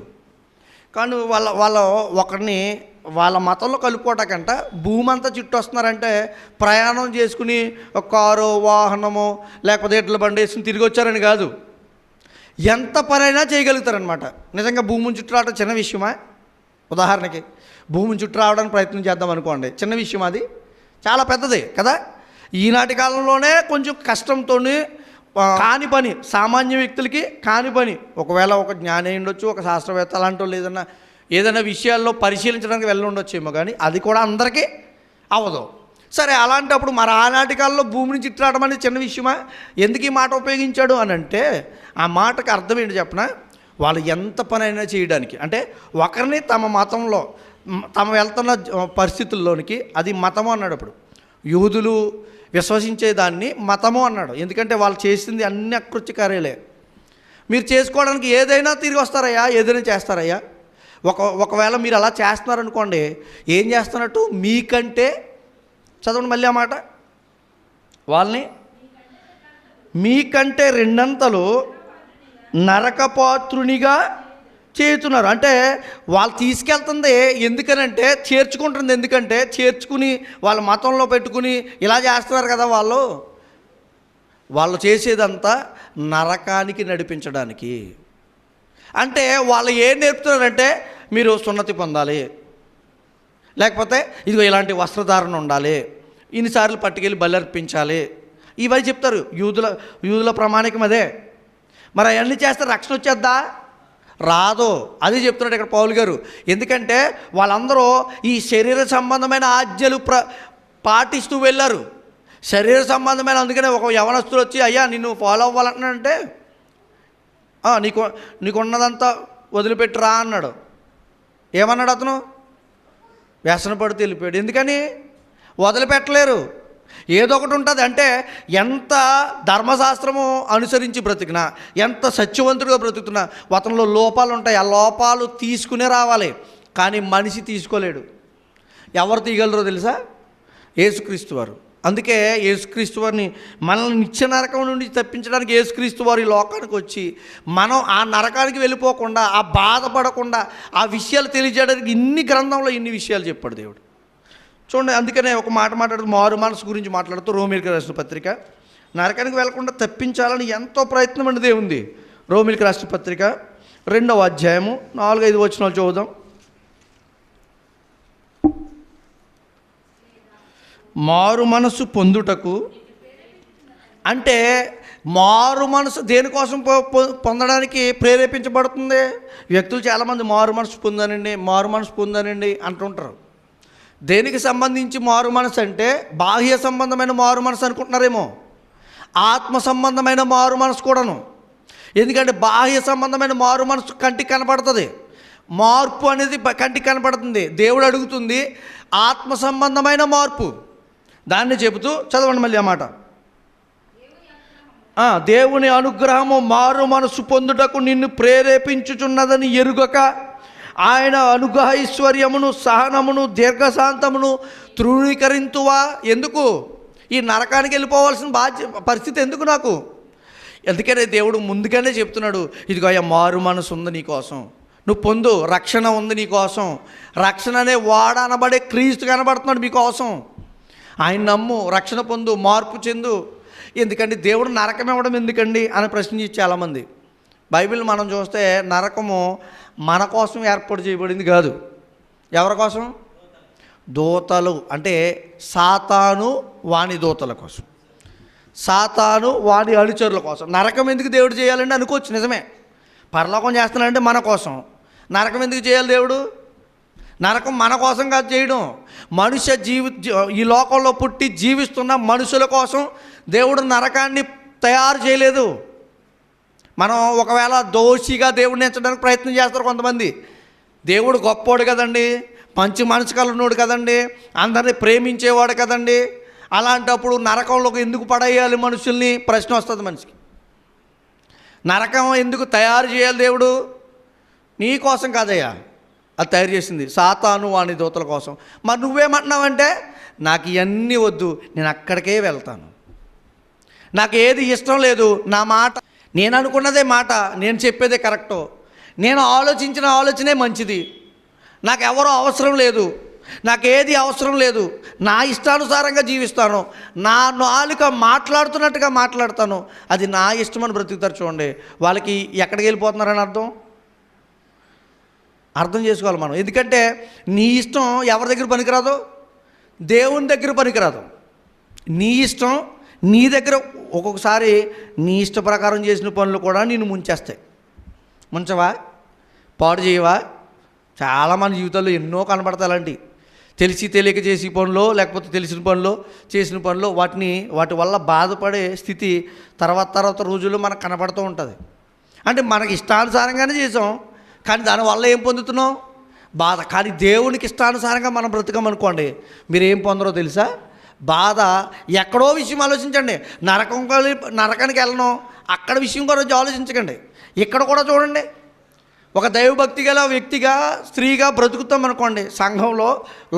కానీ వాళ్ళ ఒకరిని వాళ్ళ మతంలో కలుపుకోవటాకంట భూమి అంతా చుట్టూ వస్తున్నారంటే ప్రయాణం చేసుకుని ఒక కారో వాహనమో లేకపోతే ఎడ్ల బండి వేసుకుని తిరిగి వచ్చారని కాదు, ఎంత పనైనా చేయగలుగుతారనమాట. నిజంగా భూమిని చుట్టూ రావడం చిన్న విషయమా? ఉదాహరణకి భూమిని చుట్టూ రావడానికి ప్రయత్నం చేద్దాం అనుకోండి, చిన్న విషయం అది, చాలా పెద్దది కదా. ఈనాటి కాలంలోనే కొంచెం కష్టంతో కాని పని, సామాన్య వ్యక్తులకి కాని పని. ఒకవేళ ఒక జ్ఞాని ఉండొచ్చు, ఒక శాస్త్రవేత్త అలాంటి వాళ్ళు ఏదైనా విషయాల్లో పరిశీలించడానికి వెళ్ళి ఉండొచ్చేమో, కానీ అది కూడా అందరికీ అవ్వదు. సరే, అలాంటప్పుడు మరి ఆనాటి కాలంలో భూమిని చుట్టూ రావడం అనేది చిన్న విషయమా? ఎందుకు ఈ మాట ఉపయోగించాడు అని అంటే, ఆ మాటకు అర్థం ఏంటి చెప్పనా? వాళ్ళు ఎంత పనైనా చేయడానికి, అంటే ఒకరిని తమ మతంలో వెళ్తున్న పరిస్థితుల్లోనికి, అది మతము అన్నాడు. అప్పుడు యూదులు విశ్వసించేదాన్ని మతము అన్నాడు, ఎందుకంటే వాళ్ళు చేసింది అన్ని అకృత్య కార్యాలే. మీరు చేసుకోవడానికి ఏదైనా తిరిగి వస్తారయ్యా, ఏదైనా చేస్తారయ్యా. ఒకవేళ మీరు అలా చేస్తున్నారనుకోండి, ఏం చేస్తున్నట్టు? మీకంటే, చదవండి మళ్ళీ ఆ మాట, వాళ్ళని మీకంటే రెండంతలు నరకపాత్రునిగా చేస్తున్నారు. అంటే వాళ్ళు తీసుకెళ్తుంది ఎందుకనంటే, చేర్చుకుంటుంది ఎందుకంటే, చేర్చుకుని వాళ్ళ మతంలో పెట్టుకుని ఇలా చేస్తున్నారు కదా. వాళ్ళు చేసేదంతా నరకానికి నడిపించడానికి. అంటే వాళ్ళు ఏం నేర్పుతున్నారంటే, మీరు సున్నతి పొందాలి, లేకపోతే ఇదిగో ఇలాంటి వస్త్రధారణ ఉండాలి, ఇన్నిసార్లు పట్టుకెళ్ళి బలర్పించాలి, ఇవన్నీ చెప్తారు. యూదుల ప్రామాణికం అదే. మరి అవన్నీ చేస్తే రక్షణ వచ్చేద్దా? రాదు. అది చెప్తున్నాడు ఇక్కడ పౌలు గారు. ఎందుకంటే వాళ్ళందరూ ఈ శరీర సంబంధమైన ఆజ్ఞలు పాటిస్తూ వెళ్ళారు. శరీర సంబంధమైన, అందుకనే ఒక యవనస్తుడు వచ్చి, అయ్యా నిన్ను ఫాలో అవ్వాలంటున్నాడంటే, నీకున్నదంతా వదిలిపెట్టురా అన్నాడు. ఏమన్నాడు అతను? వ్యసన పడితే వెళ్ళిపోయాడు. ఎందుకని? వదిలిపెట్టలేరు. ఏదో ఒకటి ఉంటుంది. అంటే ఎంత ధర్మశాస్త్రము అనుసరించి బ్రతికినా, ఎంత సత్యవంతుడిగా బ్రతుకుతున్నా అతనిలో లోపాలు ఉంటాయి. ఆ లోపాలు తీసుకునే రావాలి, కానీ మనిషి తీసుకోలేడు. ఎవరు తీయగలరో తెలుసా? యేసుక్రీస్తు వారు. అందుకే యేసుక్రీస్తు వారిని, మనల్ని నిత్య నరకం నుండి తప్పించడానికి యేసుక్రీస్తు వారు ఈ లోకానికి వచ్చి, మనం ఆ నరకానికి వెళ్ళిపోకుండా, ఆ బాధపడకుండా, ఆ విషయాలు తెలియజేయడానికి ఇన్ని గ్రంథంలో ఇన్ని విషయాలు చెప్పాడు దేవుడు. చూడండి, అందుకనే ఒక మాట మాట్లాడుతూ మారు మనసు గురించి మాట్లాడుతూ రోమీయులకు రాసిన పత్రిక, నరకానికి వెళ్లకుండా తప్పించాలని ఎంతో ప్రయత్నం అనేది ఉంది. రోమీయులకు రాసిన పత్రిక 2వ అధ్యాయము 4-5 వచనాలు చదువుదాం. మారు మనసు పొందుటకు, అంటే మారు మనసు దేనికోసం పొందడానికి ప్రేరేపించబడుతుంది? వ్యక్తులు చాలామంది మారు మనసు పొందానండి అంటుంటారు. దేనికి సంబంధించి మారు మనసు అంటే, బాహ్య సంబంధమైన మారు మనసు అనుకుంటున్నారేమో, ఆత్మ సంబంధమైన మారు మనసు కూడాను. ఎందుకంటే బాహ్య సంబంధమైన మారు మనసు కంటికి కనపడుతుంది, మార్పు అనేది కంటికి కనపడుతుంది. దేవుడు అడుగుతుంది ఆత్మ సంబంధమైన మార్పు. దాన్ని చెబుతూ చదవండి మళ్ళీ ఆ మాట. దేవుని అనుగ్రహము మారు మనసు పొందుటకు నిన్ను ప్రేరేపించుచున్నదని ఎరుగక, ఆయన అనుగ్రహ ఐశ్వర్యమును, సహనమును, దీర్ఘశాంతమును తృణీకరింతువా? ఎందుకు? ఈ నరకానికి వెళ్ళిపోవాల్సిన పరిస్థితి ఎందుకు నాకు? ఎందుకనే దేవుడు ముందుగానే చెప్తున్నాడు, ఇదిగో అయ్యా మారు మనసు ఉంది నీకోసం, నువ్వు పొందు, రక్షణ ఉంది నీకోసం. రక్షణ అనే వాడనబడే క్రీస్తు కనబడుతున్నాడు మీకోసం. ఆయన నమ్ము, రక్షణ పొందు, మార్పు చెందు. ఎందుకంటే దేవుడు నరకం ఇవ్వడం ఎందుకండి అని ప్రశ్నించి చాలామంది. బైబిల్ మనం చూస్తే నరకము మన కోసం ఏర్పాటు చేయబడింది కాదు. ఎవరి కోసం? దూతలు, అంటే సాతాను వాని దూతల కోసం, సాతాను వాని అనుచరుల కోసం. నరకం ఎందుకు దేవుడు చేయాలండి అనుకోవచ్చు, నిజమే. పరలోకం చేస్తున్నాడంటే మన కోసం. నరకం ఎందుకు చేయాలి దేవుడు? నరకం మన కోసం కాదు చేయడం, మనుష్య ఈ లోకంలో పుట్టి జీవిస్తున్న మనుషుల కోసం దేవుడు నరకాన్ని తయారు చేయలేదు. మనం ఒకవేళ దోషిగా దేవుడిని ఎంచడానికి ప్రయత్నం చేస్తారు కొంతమంది. దేవుడు గొప్పోడు కదండి, మంచి మనసు కలనోడు కదండి, అందరినీ ప్రేమించేవాడు కదండి, అలాంటప్పుడు నరకంలోకి ఎందుకు పడేయాలి మనుషుల్ని ప్రశ్న వస్తుంది మనిషికి. నరకం ఎందుకు తయారు చేయాలి దేవుడు? నీ కోసం కాదయ్యా అది తయారు చేసింది, సాతాను వాని దూతల కోసం. మరి నువ్వేమంటున్నావంటే, నాకు ఇవన్నీ వద్దు, నేను అక్కడికే వెళ్తాను, నాకు ఏది ఇష్టం లేదు, నా మాట నేను అనుకున్నదే మాట, నేను చెప్పేదే కరెక్టు, నేను ఆలోచించిన ఆలోచనే మంచిది, నాకు ఎవరో అవసరం లేదు, నాకు ఏది అవసరం లేదు, నా ఇష్టానుసారంగా జీవిస్తాను, నా నాలుక మాట్లాడుతున్నట్టుగా మాట్లాడతాను, అది నా ఇష్టమని బ్రతుకుతారు. చూడండి, వాళ్ళకి ఎక్కడికి వెళ్ళిపోతున్నారని అర్థం చేసుకోవాలి మనం. ఎందుకంటే నీ ఇష్టం ఎవరి దగ్గర పనికిరాదు, దేవుని దగ్గర పనికిరాదు. నీ ఇష్టం నీ దగ్గర ఒక్కొక్కసారి నీ ఇష్ట ప్రకారం చేసిన పనులు కూడా నిన్ను ముంచేస్తాయి. ముంచవా, పాడు చేయవా? చాలామంది జీవితాల్లో ఎన్నో కనబడతాయి అలాంటివి. తెలిసి తెలియక చేసే పనులు, లేకపోతే తెలిసిన పనులు, చేసిన పనులు, వాటి వల్ల బాధపడే స్థితి తర్వాత రోజుల్లో మనకు కనబడుతూ ఉంటుంది. అంటే మనకి ఇష్టానుసారంగానే చేసాం, కానీ దానివల్ల ఏం పొందుతున్నాం? బాధ. కానీ దేవునికి ఇష్టానుసారంగా మనం బ్రతకమనుకోండి, మీరు ఏం పొందరో తెలుసా? బాధ. ఎక్కడో విషయం ఆలోచించండి, నరకానికి వెళ్ళను, అక్కడ విషయం గురించి ఆలోచించకండి. ఇక్కడ కూడా చూడండి, ఒక దైవభక్తి గల వ్యక్తిగా, స్త్రీగా బ్రతుకుతాం అనుకోండి, సంఘంలో,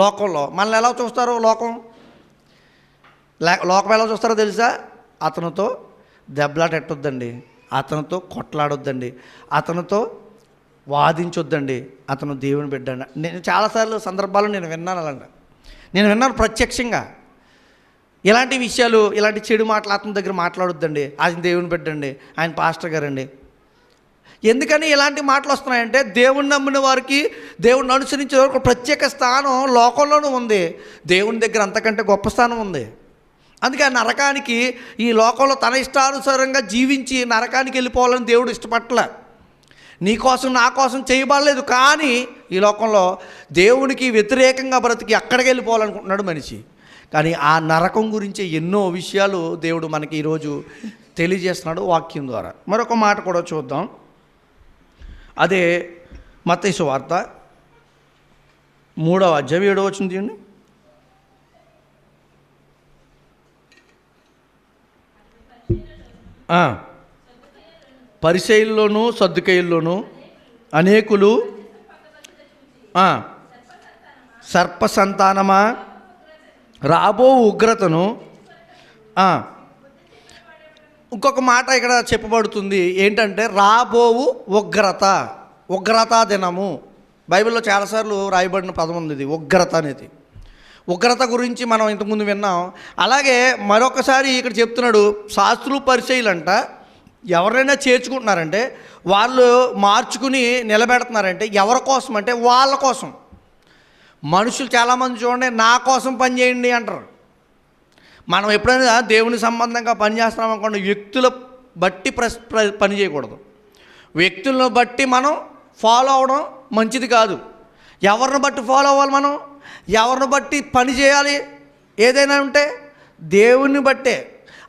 లోకంలో మనల్ని ఎలా చూస్తారో లోకం ఎలా చూస్తారో తెలుసా? అతనితో దెబ్బలాటెట్టొద్దండి, అతనితో కొట్లాడొద్దండి, అతనితో వాదించొద్దండి, అతను దేవుని బిడ్డండి. నేను చాలాసార్లు సందర్భాలు నేను విన్నాను ప్రత్యక్షంగా. ఇలాంటి విషయాలు, ఇలాంటి చెడు మాటలు అతని దగ్గర మాట్లాడొద్దండి, ఆయన దేవుని బిడ్డండి, ఆయన పాస్టర్ గారండి. ఎందుకని ఇలాంటి మాటలు వస్తున్నాయంటే, దేవుణ్ణి నమ్మిన వారికి, దేవుణ్ణి అనుసరించే వారికి ప్రత్యేక స్థానం లోకంలోనూ ఉంది, దేవుని దగ్గర అంతకంటే గొప్ప స్థానం ఉంది. అందుకే ఆ నరకానికి, ఈ లోకంలో తన ఇష్టానుసారంగా జీవించి నరకానికి వెళ్ళిపోవాలని దేవుడు ఇష్టపడలే. నీ కోసం నా కోసం చేయబడలేదు, కానీ ఈ లోకంలో దేవునికి వ్యతిరేకంగా బ్రతికి అక్కడికి వెళ్ళిపోవాలనుకుంటున్నాడు మనిషి. కానీ ఆ నరకం గురించి ఎన్నో విషయాలు దేవుడు మనకి ఈరోజు తెలియజేస్తున్నాడు వాక్యం ద్వారా. మరొక మాట కూడా చూద్దాం. అదే మత్తయి సువార్త 3వ అధ్యాయం 7వ వచనం తీయండి. పరిసయ్యుల్లోనూ సద్దుకయ్యుల్లోనూ అనేకులు సర్ప సంతానమా, రాబో ఉగ్రతను. ఇంకొక మాట ఇక్కడ చెప్పబడుతుంది ఏంటంటే, రాబోవు ఉగ్రత దినము. బైబిల్లో చాలాసార్లు రాయబడిన పదం ఉంది ఇది, ఉగ్రత అనేది. ఉగ్రత గురించి మనం ఇంతకుముందు విన్నాం. అలాగే మరొకసారి ఇక్కడ చెప్తున్నాడు, శాస్త్రులు పరిచయులంట ఎవరైనా చేర్చుకుంటున్నారంటే, వాళ్ళు మార్చుకుని నిలబెడుతున్నారంటే ఎవరి కోసం అంటే వాళ్ళ కోసం. మనుషులు చాలామంది చూడండి, నా కోసం పని చేయండి అంటారు. మనం ఎప్పుడైనా దేవుని సంబంధంగా పని చేస్తున్నాం అనుకోండి, వ్యక్తుల బట్టి పని చేయకూడదు. వ్యక్తులను బట్టి మనం ఫాలో అవడం మంచిది కాదు. ఎవరిని బట్టి ఫాలో అవ్వాలి మనం? ఎవరిని బట్టి పని చేయాలి? ఏదైనా ఉంటే దేవుని బట్టే.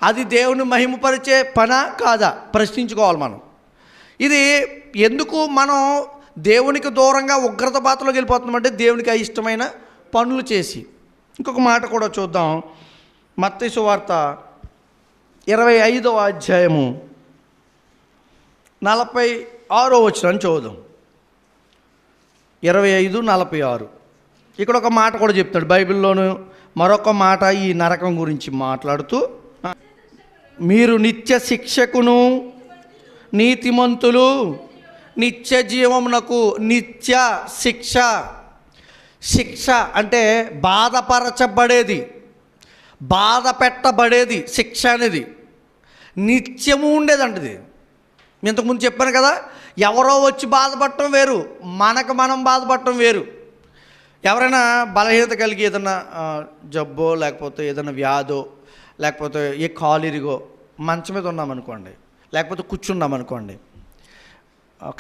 అది దేవుని మహిమపరిచే పనా కాదా ప్రశ్నించుకోవాలి మనం. ఇది ఎందుకు మనం దేవునికి దూరంగా ఉగ్రత పాత్రలోకి వెళ్ళిపోతున్నామంటే, దేవునికి అయిష్టమైన పనులు చేసి. ఇంకొక మాట కూడా చూద్దాం. మత్తయి సువార్త 25వ అధ్యాయము 46వ వచనం చూద్దాం. 25:46. ఇక్కడ ఒక మాట కూడా చెప్తాడు బైబిల్లోను. మరొక మాట ఈ నరకం గురించి మాట్లాడుతూ, మీరు నిత్య శిక్షకును నీతిమంతులు నిత్య జీవమునకు. నిత్య శిక్ష అంటే బాధపరచబడేది, బాధ పెట్టబడేది శిక్ష అనేది నిత్యము ఉండేదంటది. ఇంతకుముందు చెప్పాను కదా, ఎవరో వచ్చి బాధపడటం వేరు, మనకు మనం బాధపడటం వేరు. ఎవరైనా బలహీనత కలిగి ఏదైనా జబ్బో, లేకపోతే ఏదైనా వ్యాధో, లేకపోతే ఏ కాలిరిగో మంచం మీద ఉన్నామనుకోండి, లేకపోతే కూర్చున్నామనుకోండి,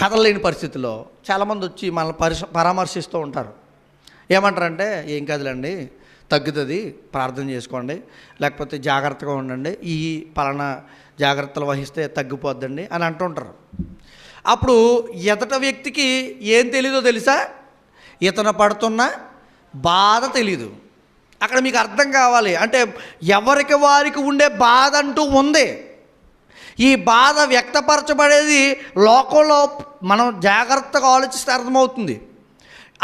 కదలలేని పరిస్థితిలో చాలామంది వచ్చి మనల్ని పరామర్శిస్తూ ఉంటారు. ఏమంటారంటే ఏం కాదులేండి, తగ్గుతుంది, ప్రార్థన చేసుకోండి, లేకపోతే జాగ్రత్తగా ఉండండి, ఈ పలానా జాగ్రత్తలు వహిస్తే తగ్గిపోద్దండి అని అంటుంటారు. అప్పుడు ఎదట వ్యక్తికి ఏం తెలీదో తెలుసా? ఇతను పడుతున్న బాధ తెలీదు. అక్కడ మీకు అర్థం కావాలి. అంటే ఎవరికి వారికి ఉండే బాధ అంటూ ఉంది. ఈ బాధ వ్యక్తపరచబడేది లోకంలో మనం జాగ్రత్తగా ఆలోచిస్తే అర్థమవుతుంది.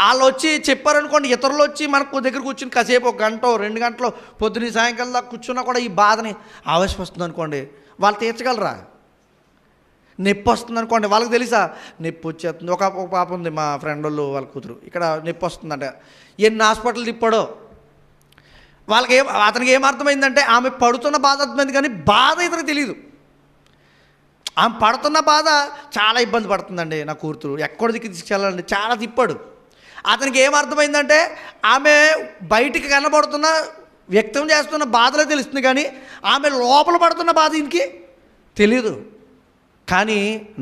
వాళ్ళు వచ్చి చెప్పారనుకోండి, ఇతరులు వచ్చి మనకు దగ్గర కూర్చుని కాసేపు 1 గంట 2 గంటలు పొద్దున్న సాయంకాలం దాకా కూర్చున్నా కూడా ఈ బాధని ఆవేశపడుతుంది అనుకోండి, వాళ్ళు తీర్చగలరా? నొప్పి వస్తుంది అనుకోండి, వాళ్ళకి తెలుసా నొప్పి వచ్చేస్తుంది. ఒక పాప ఉంది, మా ఫ్రెండ్ వాళ్ళ కూతురు, ఇక్కడ నొప్పి వస్తుందంట, ఎన్ని హాస్పిటల్ తిప్పాడో. అతనికి ఏమర్థమైందంటే ఆమె పడుతున్న బాధ అర్థమైంది, కానీ బాధ ఇతనికి తెలియదు. ఆమె పడుతున్న బాధ, చాలా ఇబ్బంది పడుతుందండి నా కూతురు, ఎక్కడ దిక్కు తీసుకెళ్ళాలండి, చాలా తిప్పాడు. అతనికి ఏమర్థమైందంటే ఆమె బయటికి కనబడుతున్న వ్యక్తం చేస్తున్న బాధలో తెలుస్తుంది, కానీ ఆమె లోపల పడుతున్న బాధ ఈయనకి తెలియదు. కానీ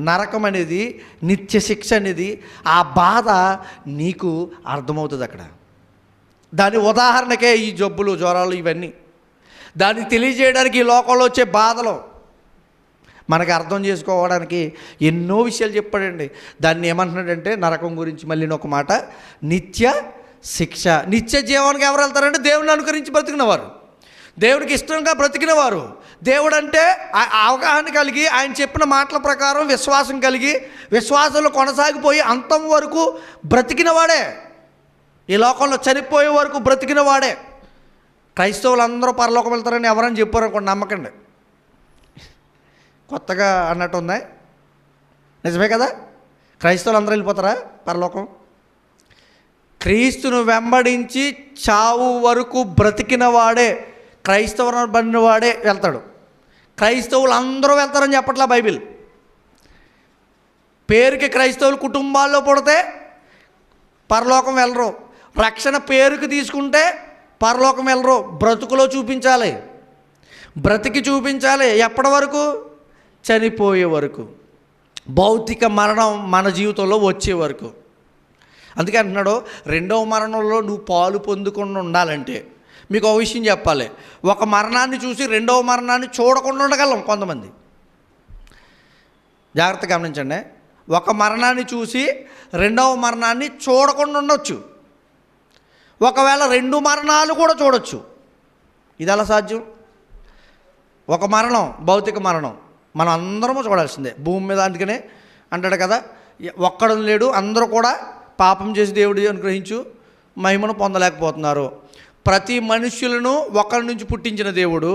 నరకం అనేది, నిత్య శిక్ష అనేది, ఆ బాధ నీకు అర్థమవుతుంది అక్కడ. దాని ఉదాహరణకే ఈ జబ్బులు, జ్వరాలు ఇవన్నీ. దాన్ని తెలియజేయడానికి ఈ లోకంలో వచ్చే బాధలు మనకి అర్థం చేసుకోవడానికి ఎన్నో విషయాలు చెప్పాడండి. దాన్ని ఏమంటున్నాడంటే నరకం గురించి మళ్ళీ ఒక మాట, నిత్య శిక్ష. నిత్య జీవానికి ఎవరు వెళ్తారంటే దేవుని అనుకరించి బ్రతికినవారు, దేవునికి ఇష్టంగా బ్రతికినవారు. దేవుడు అంటే అవగాహన కలిగి ఆయన చెప్పిన మాటల ప్రకారం విశ్వాసం కలిగి విశ్వాసంలో కొనసాగిపోయి అంతం వరకు బ్రతికినవాడే, ఈ లోకంలో చనిపోయే వరకు బ్రతికినవాడే. క్రైస్తవులు అందరూ పరలోకం వెళ్తారని ఎవరని చెప్పారు అనుకోండి, నమ్మకండి, కొత్తగా అన్నట్టు ఉందా? నిజమే కదా? క్రైస్తవులు అందరూ వెళ్ళిపోతారా పరలోకం? క్రీస్తును వెంబడించి చావు వరకు బ్రతికిన వాడే, క్రైస్తవుని బడిన వాడే వెళ్తాడు. క్రైస్తవులు అందరూ వెళ్తారని చెప్పట్లా బైబిల్. పేరుకి క్రైస్తవులు కుటుంబాల్లో పుడితే పరలోకం వెళ్ళరు, రక్షణ పేరుకి తీసుకుంటే పరలోకం వెళ్ళరు. బ్రతుకులో చూపించాలి, బ్రతికి చూపించాలి. ఎప్పటి వరకు? చనిపోయే వరకు, భౌతిక మరణం మన జీవితంలో వచ్చే వరకు. అందుకే అంటున్నాడు, రెండవ మరణంలో నువ్వు పాలు పొందకుండా ఉండాలంటే మీకు ఒక విషయం చెప్పాలి. ఒక మరణాన్ని చూసి రెండవ మరణాన్ని చూడకుండా ఉండగలం కొంతమంది. జాగ్రత్తగా గమనించండి. ఒక మరణాన్ని చూసి రెండవ మరణాన్ని చూడకుండా ఉండొచ్చు, ఒకవేళ 2 మరణాలు కూడా చూడొచ్చు. ఇది ఎలా సాధ్యం? ఒక మరణం, భౌతిక మరణం మనం అందరము చూడాల్సిందే భూమి మీద. అందుకనే అంటాడు కదా, ఒక్కడు లేడు, అందరూ కూడా పాపం చేసి దేవుడు అనుగ్రహించు మహిమను పొందలేకపోతున్నారు. ప్రతి మనుష్యులను ఒకరి నుంచి పుట్టించిన దేవుడు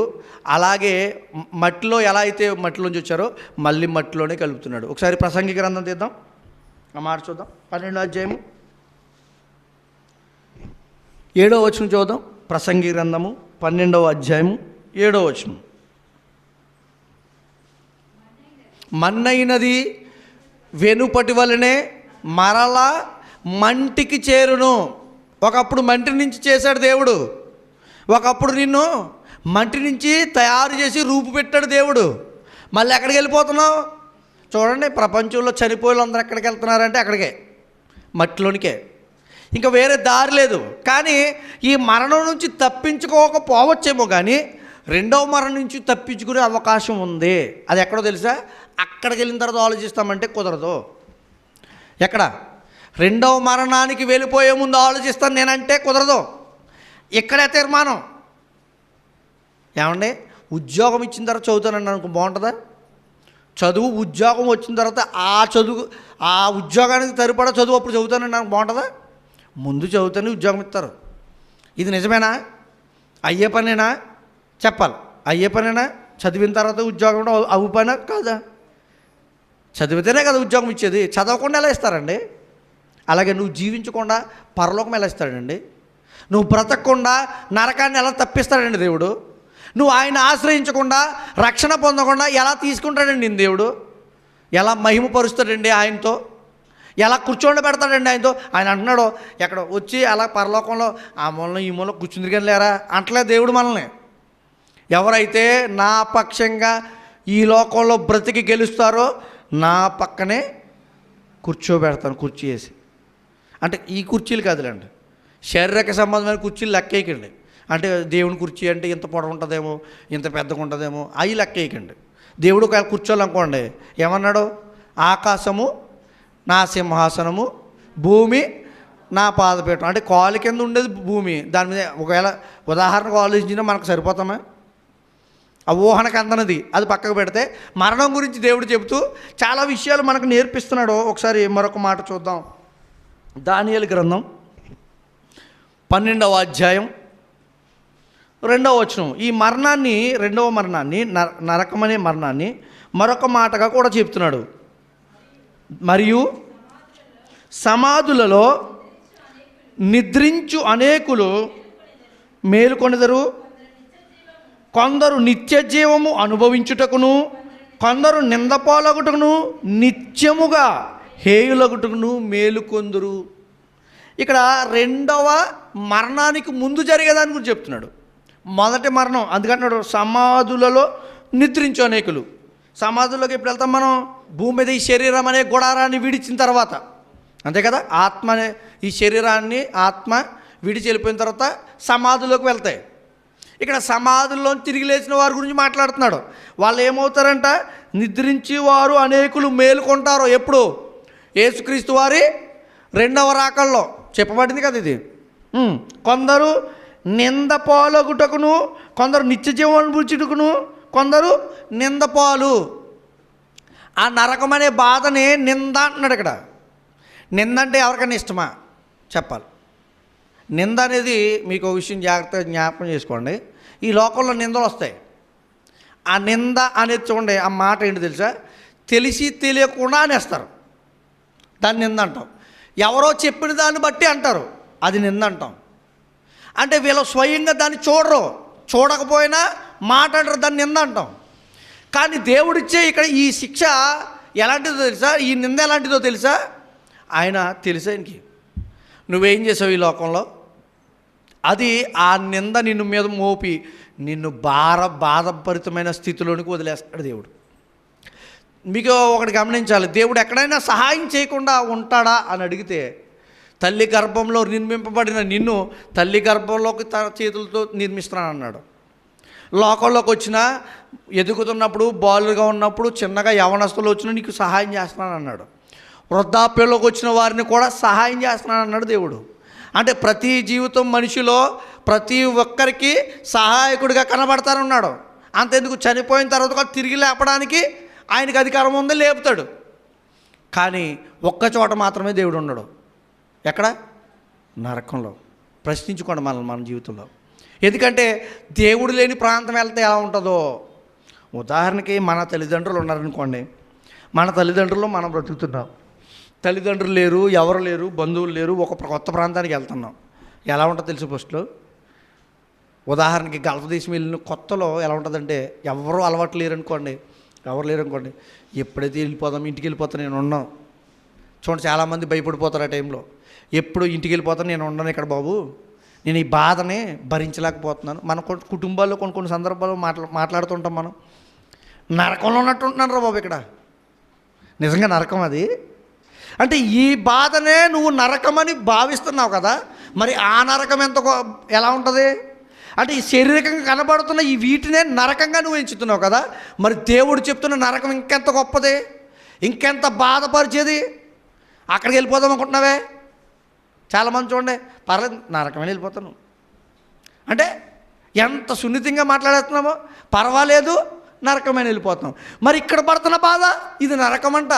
అలాగే మట్టిలో ఎలా అయితే మట్టిలోంచి వచ్చారో మళ్ళీ మట్టిలోనే కలుపుతున్నాడు. ఒకసారి ప్రసంగి గ్రంథం తీద్దాం, ఆ మాట చూద్దాం. 12వ అధ్యాయము 7వ వచనం చూద్దాం. ప్రసంగి గ్రంథము 12వ అధ్యాయము 7వ వచనం. మన్నైనది వెనుపటి వలనే మరలా మంటికి చేరును. ఒకప్పుడు మంటి నుంచి చేశాడు దేవుడు, ఒకప్పుడు నిన్ను మంటి నుంచి తయారు చేసి రూపు పెట్టాడు దేవుడు. మళ్ళీ ఎక్కడికి వెళ్ళిపోతున్నావు? చూడండి, ప్రపంచంలో చనిపోయే వాళ్ళందరూ ఎక్కడికి వెళ్తున్నారంటే అక్కడికే, మట్టిలోనికే. ఇంకా వేరే దారి లేదు. కానీ ఈ మరణం నుంచి తప్పించుకోకపోవచ్చేమో, కానీ రెండవ మరణం నుంచి తప్పించుకునే అవకాశం ఉంది. అది ఎక్కడో తెలుసా? అక్కడికి వెళ్ళిన తర్వాత ఆలోచిస్తామంటే కుదరదు. ఎక్కడ? రెండవ మరణానికి వెళ్ళిపోయే ముందు ఆలోచిస్తాను నేనంటే కుదరదు. ఇక్కడే తీర్మానం. ఏమండి, ఉద్యోగం ఇచ్చిన తర్వాత చదువుతానండి అనుకో, బాగుంటుందా? చదువు ఉద్యోగం వచ్చిన తర్వాత ఆ ఉద్యోగానికి సరిపడా చదువు అప్పుడు చదువుతానండి నాకు బాగుంటుందా? ముందు చదువుతానే ఉద్యోగం ఇస్తారు. ఇది నిజమేనా? అయ్యే పనేనా? చెప్పాలి. అయ్యే పనేనా? చదివిన తర్వాత ఉద్యోగం అవు పనా కాదా? చదివితేనే కదా ఉద్యోగం ఇచ్చేది. చదవకుండా ఎలా ఇస్తారండి? అలాగే నువ్వు జీవించకుండా పరలోకం ఎలా ఇస్తాడండి? నువ్వు బ్రతకకుండా నరకాన్ని ఎలా తప్పిస్తాడండి దేవుడు? నువ్వు ఆయన ఆశ్రయించకుండా రక్షణ పొందకుండా ఎలా తీసుకుంటాడండి దేవుడు? ఎలా మహిమపరుస్తాడండి ఆయనతో? ఎలా కూర్చోండబెడతాడండి ఆయనతో? ఆయన అంటున్నాడు, ఎక్కడ వచ్చి అలా పరలోకంలో ఆ మూలలో ఈ మూలలో కూర్చుంది కానీ లేరా అంటలే దేవుడు మనల్ని. ఎవరైతే నా పక్షంగా ఈ లోకంలో బ్రతికి గెలుస్తారో నా పక్కనే కూర్చోబెడతాను, కుర్చీ వేసి. అంటే ఈ కుర్చీలు కాదులేండి, శారీరక సంబంధమైన కుర్చీలు లెక్కేయకండి. అంటే దేవుని కుర్చీ అంటే ఇంత పొడవు ఉంటుందేమో, ఇంత పెద్దగా ఉంటుందేమో, అవి లెక్కేయకండి. దేవుడు ఒకవేళ కూర్చోాలనుకోండి, ఏమన్నాడు? ఆకాశము నా సింహాసనము, భూమి నా పాదపీఠం. అంటే కాలు కింద ఉండేది భూమి, దాని మీద ఒకవేళ ఉదాహరణకు ఆలోచించినా మనకు సరిపోతామా? ఆ ఊహనకు అందనది అది పక్కకు పెడితే మరణం గురించి దేవుడు చెబుతూ చాలా విషయాలు మనకు నేర్పిస్తున్నాడు. ఒకసారి మరొక మాట చూద్దాం. దానియేలు గ్రంథం 12వ అధ్యాయం 2వ వచనం. ఈ మరణాన్ని, రెండవ మరణాన్ని, నరకమనే మరణాన్ని మరొక మాటగా కూడా చెప్తున్నాడు. మరియు సమాధులలో నిద్రించు అనేకులు మేలుకొనెదరు, కొందరు నిత్య జీవము అనుభవించుటకును, కొందరు నిందపాలగుటకును, నిత్యముగా హేయులగుటకును మేలుకొందురు. ఇక్కడ రెండవ మరణానికి ముందు జరిగేదాని గురించి చెప్తున్నాడు. మొదటి మరణం అందుకంటున్నాడు సమాధులలో నిద్రించు అనేకులు. సమాధుల్లోకి ఎప్పుడు వెళ్తాం మనం? భూమి మీద ఈ శరీరం అనే గుడారాన్ని విడిచిన తర్వాత, అంతే కదా? ఆత్మ ఈ శరీరాన్ని ఆత్మ విడిచి వెళ్ళిపోయిన తర్వాత సమాధుల్లోకి వెళ్తాయి. ఇక్కడ సమాధుల్లో తిరిగి లేచిన వారి గురించి మాట్లాడుతున్నాడు. వాళ్ళు ఏమవుతారంట? నిద్రించి వారు అనేకులు మేలుకొంటారు. ఎప్పుడు? యేసుక్రీస్తు వారి రెండవ రాకల్లో చెప్పబడింది కదా ఇది. కొందరు నిందపాలగుటకును, కొందరు నిత్య జీవం అనుభవించుటకును, కొందరు నిందపాలు. ఆ నరకం అనే బాధని నింద అంటున్నాడు ఇక్కడ. నింద అంటే ఎవరికైనా ఇష్టమా చెప్పాలి? నింద అనేది మీకు ఒక విషయం జాగ్రత్తగా జ్ఞాపకం చేసుకోండి. ఈ లోకంలో నిందలు వస్తాయి. ఆ నింద అనేది చూడండి, ఆ మాట ఏంటి తెలుసా? తెలిసి తెలియకుండా అనేస్తారు, దాన్ని నింద అంటాం. ఎవరో చెప్పిన దాన్ని బట్టి అంటారు, అది నింద అంటాం. అంటే వీళ్ళు స్వయంగా దాన్ని చూడరు, చూడకపోయినా మాట అంటారు, దాన్ని నింద అంటాం. కానీ దేవుడిచ్చే ఇక్కడ ఈ శిక్ష ఎలాంటిదో తెలుసా? ఈ నింద ఎలాంటిదో తెలుసా? ఆయన తెలుసా ఆయనకి నువ్వేం చేసావు ఈ లోకంలో. అది ఆ నింద నిన్ను మీద మోపి నిన్ను బాధభరితమైన స్థితిలోనికి వదిలేస్తాడు దేవుడు. మీకు ఒకటి గమనించాలి, దేవుడు ఎక్కడైనా సహాయం చేయకుండా ఉంటాడా అని అడిగితే, తల్లి గర్భంలో నిర్మింపబడిన నిన్ను తల్లి గర్భంలోకి తన చేతులతో నిర్మిస్తున్నాను అన్నాడు. లోకంలోకి వచ్చినా, ఎదుగుతున్నప్పుడు, బాలుగా ఉన్నప్పుడు, చిన్నగా యవనస్తులు వచ్చినా నీకు సహాయం చేస్తున్నాను అన్నాడు. వృద్ధాప్యంలోకి వచ్చిన వారిని కూడా సహాయం చేస్తున్నాను అన్నాడు దేవుడు. అంటే ప్రతి జీవితం మనిషిలో ప్రతి ఒక్కరికి సహాయకుడిగా కనబడతానన్నాడు. అంతెందుకు, చనిపోయిన తర్వాత కూడా తిరిగి లేపడానికి ఆయనకు అధికారం ఉంది, లేపుతాడు. కానీ ఒక్క చోట మాత్రమే దేవుడు ఉండడు. ఎక్కడ? నరకంలో. ప్రశ్నించుకోండి మన జీవితంలో. ఎందుకంటే దేవుడు లేని ప్రాంతం వెళ్తే ఎలా ఉంటుందో. ఉదాహరణకి మన తల్లిదండ్రులు ఉన్నారనుకోండి, మన తల్లిదండ్రులు మనం బ్రతుకుతున్నాం, తల్లిదండ్రులు లేరు, ఎవరు లేరు, బంధువులు లేరు, ఒక కొత్త ప్రాంతానికి వెళ్తున్నాం. ఎలా ఉంటుందో తెలుసు? ఫస్ట్లో ఉదాహరణకి గల్ఫ్ దేశం వెళ్ళిన కొత్తలో ఎలా ఉంటుందంటే, ఎవరు అలవాటు లేరనుకోండి, ఎప్పుడైతే వెళ్ళిపోదాం, ఇంటికి వెళ్ళిపోతాను నేను ఉన్నాను. చూడండి, చాలామంది భయపడిపోతారు ఆ టైంలో. ఎప్పుడు ఇంటికి వెళ్ళిపోతాను, నేను ఉన్నాను ఇక్కడ బాబు, నేను ఈ బాధని భరించలేకపోతున్నాను. మన కుటుంబాల్లో కొన్ని సందర్భాల్లో మాట్లాడుతుంటాం మనం, నరకంలో ఉన్నట్టు ఉంటున్నాను రా బాబు ఇక్కడ. నిజంగా నరకం అది. అంటే ఈ బాధనే నువ్వు నరకమని భావిస్తున్నావు కదా, మరి ఆ నరకం ఎలా ఉంటుంది? అంటే ఈ శారీరకంగా కనబడుతున్న ఈ వీటినే నరకంగా నువ్వు ఎంచుతున్నావు కదా, మరి దేవుడు చెప్తున్న నరకం ఇంకెంత గొప్పది, ఇంకెంత బాధపరిచేది. అక్కడికి వెళ్ళిపోదాం అనుకుంటున్నావే. చాలామంది చూడండి, పర్లేదు నరకమని వెళ్ళిపోతాను అంటే ఎంత సున్నితంగా మాట్లాడేస్తున్నామో. పర్వాలేదు నరకమని వెళ్ళిపోతున్నాం. మరి ఇక్కడ పడుతున్న బాధ ఇది నరకమంట.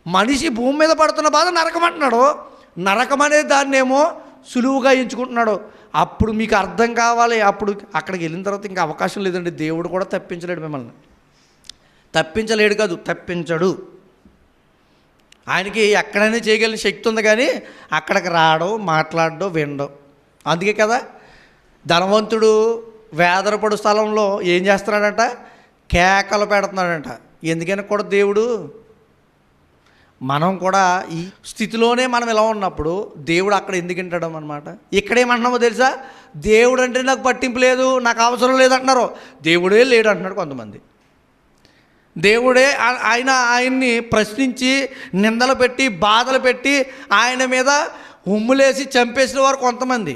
మనిషి భూమి మీద పడుతున్న బాధ నరకం అంటున్నాడు. నరకం అనే దాన్నేమో సులువుగా ఎంచుకుంటున్నాడు. అప్పుడు మీకు అర్థం కావాలి. అప్పుడు అక్కడికి వెళ్ళిన తర్వాత ఇంకా అవకాశం లేదండి. దేవుడు కూడా తప్పించలేడు మిమ్మల్ని. తప్పించలేడు కాదు, తప్పించడు. ఆయనకి ఎక్కడైనా చేయగలిగిన శక్తి ఉంది, కానీ అక్కడికి రావడం, మాట్లాడడం, వినడం. అందుకే కదా ధనవంతుడు వేదనపడు స్థలంలో ఏం చేస్తున్నాడంట? కేకలు పెడుతున్నాడంట. ఎందుకని కూడా దేవుడు, మనం కూడా ఈ స్థితిలోనే మనం ఎలా ఉన్నప్పుడు దేవుడు అక్కడ ఎందుకు వింటాడం అనమాట. ఇక్కడేమంటున్నామో తెలుసా? దేవుడు అంటే నాకు పట్టింపు లేదు, నాకు అవసరం లేదంటున్నారు. దేవుడే లేడు అంటున్నాడు కొంతమంది. దేవుడే ఆయన్ని ప్రశ్నించి నిందలు పెట్టి బాధలు పెట్టి ఆయన మీద ఉమ్ములేసి చంపేసిన వారు కొంతమంది,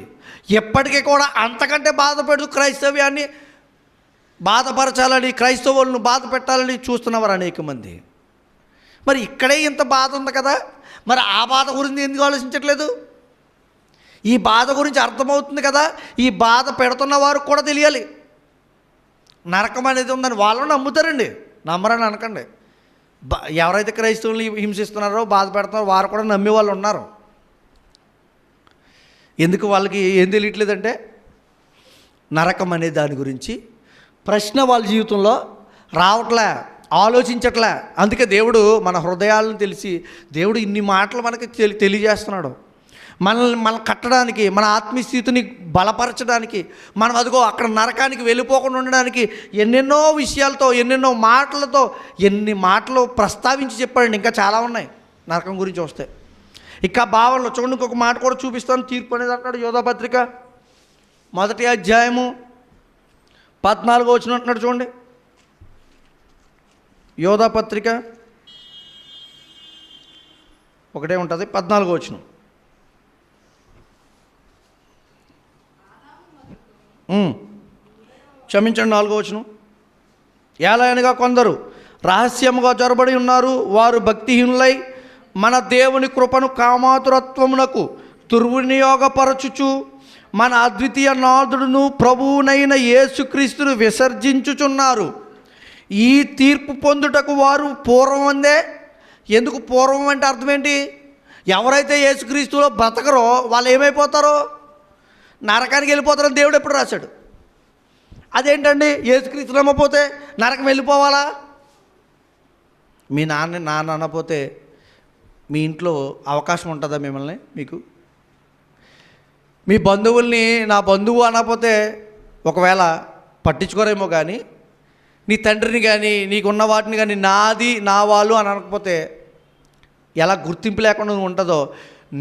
ఎప్పటికీ కూడా అంతకంటే బాధపడుతూ క్రైస్తవ్యాన్ని బాధపరచాలని, క్రైస్తవులను బాధ పెట్టాలని చూస్తున్నవారు అనేక మంది. మరి ఇక్కడే ఇంత బాధ ఉంది కదా, మరి ఆ బాధ గురించి ఎందుకు ఆలోచించట్లేదు? ఈ బాధ గురించి అర్థమవుతుంది కదా, ఈ బాధ పెడుతున్న వారికి కూడా తెలియాలి నరకం అనేది ఉందని. వాళ్ళని నమ్ముతారండి, నమ్మరని అనకండి. ఎవరైతే క్రైస్తవుల్ని హింసిస్తున్నారో, బాధ పెడుతున్నారో వారు కూడా నమ్మే వాళ్ళు ఉన్నారు. ఎందుకు వాళ్ళకి ఏం తెలియట్లేదంటే నరకం అనే దాని గురించి ప్రశ్న వాళ్ళ జీవితంలో రావట్లే, ఆలోచించట్లే. అందుకే దేవుడు మన హృదయాలను తెలిసి దేవుడు ఇన్ని మాటలు మనకి తెలియజేస్తున్నాడు. మనల్ని కట్టడానికి, మన ఆత్మీయస్థితిని బలపరచడానికి, మనం అదిగో అక్కడ నరకానికి వెళ్ళిపోకుండా ఉండడానికి ఎన్నెన్నో విషయాలతో, ఎన్నెన్నో మాటలతో, ఎన్ని మాటలు ప్రస్తావించి చెప్పాడండి. ఇంకా చాలా ఉన్నాయి నరకం గురించి వస్తే. ఇక భావనలో చూడండి, ఇంకొక మాట కూడా చూపిస్తాను. తీర్పు అనేది అంటాడు యోధాపత్రిక 1వ అధ్యాయము 14వ వచనం అంటున్నాడు చూడండి. యోధాపత్రిక ఒకటే ఉంటుంది, 14వ వచనం. క్షమించండి, 4వ వచనం. ఏలయనగా కొందరు రహస్యముగా జొరబడి ఉన్నారు, వారు భక్తిహీనులై మన దేవుని కృపను కామాతురత్వమునకు దుర్వినియోగపరచుచు మన అద్వితీయ నాథుడును ప్రభువునైన యేసుక్రీస్తును విసర్జించుచున్నారు. ఈ తీర్పు పొందుటకు వారు పూర్వమందే. ఎందుకు పూర్వం అంటే అర్థం ఏంటి? ఎవరైతే యేసుక్రీస్తులో బ్రతకరో వాళ్ళు ఏమైపోతారో? నరకానికి వెళ్ళిపోతారని దేవుడు ఎప్పుడు రాశాడు? అదేంటండి, యేసుక్రీస్తు నమ్మపోతే నరకం వెళ్ళిపోవాలా? మీ నాన్న అనపోతే మీ ఇంట్లో అవకాశం ఉంటుందా మిమ్మల్ని? మీకు మీ బంధువుల్ని నా బంధువు అనకపోతే ఒకవేళ పట్టించుకోరేమో, కానీ నీ తండ్రిని కానీ నీకున్న వాటిని కానీ నాది నా వాళ్ళు అని అనకపోతే ఎలా గుర్తింపు లేకుండా ఉంటుందో,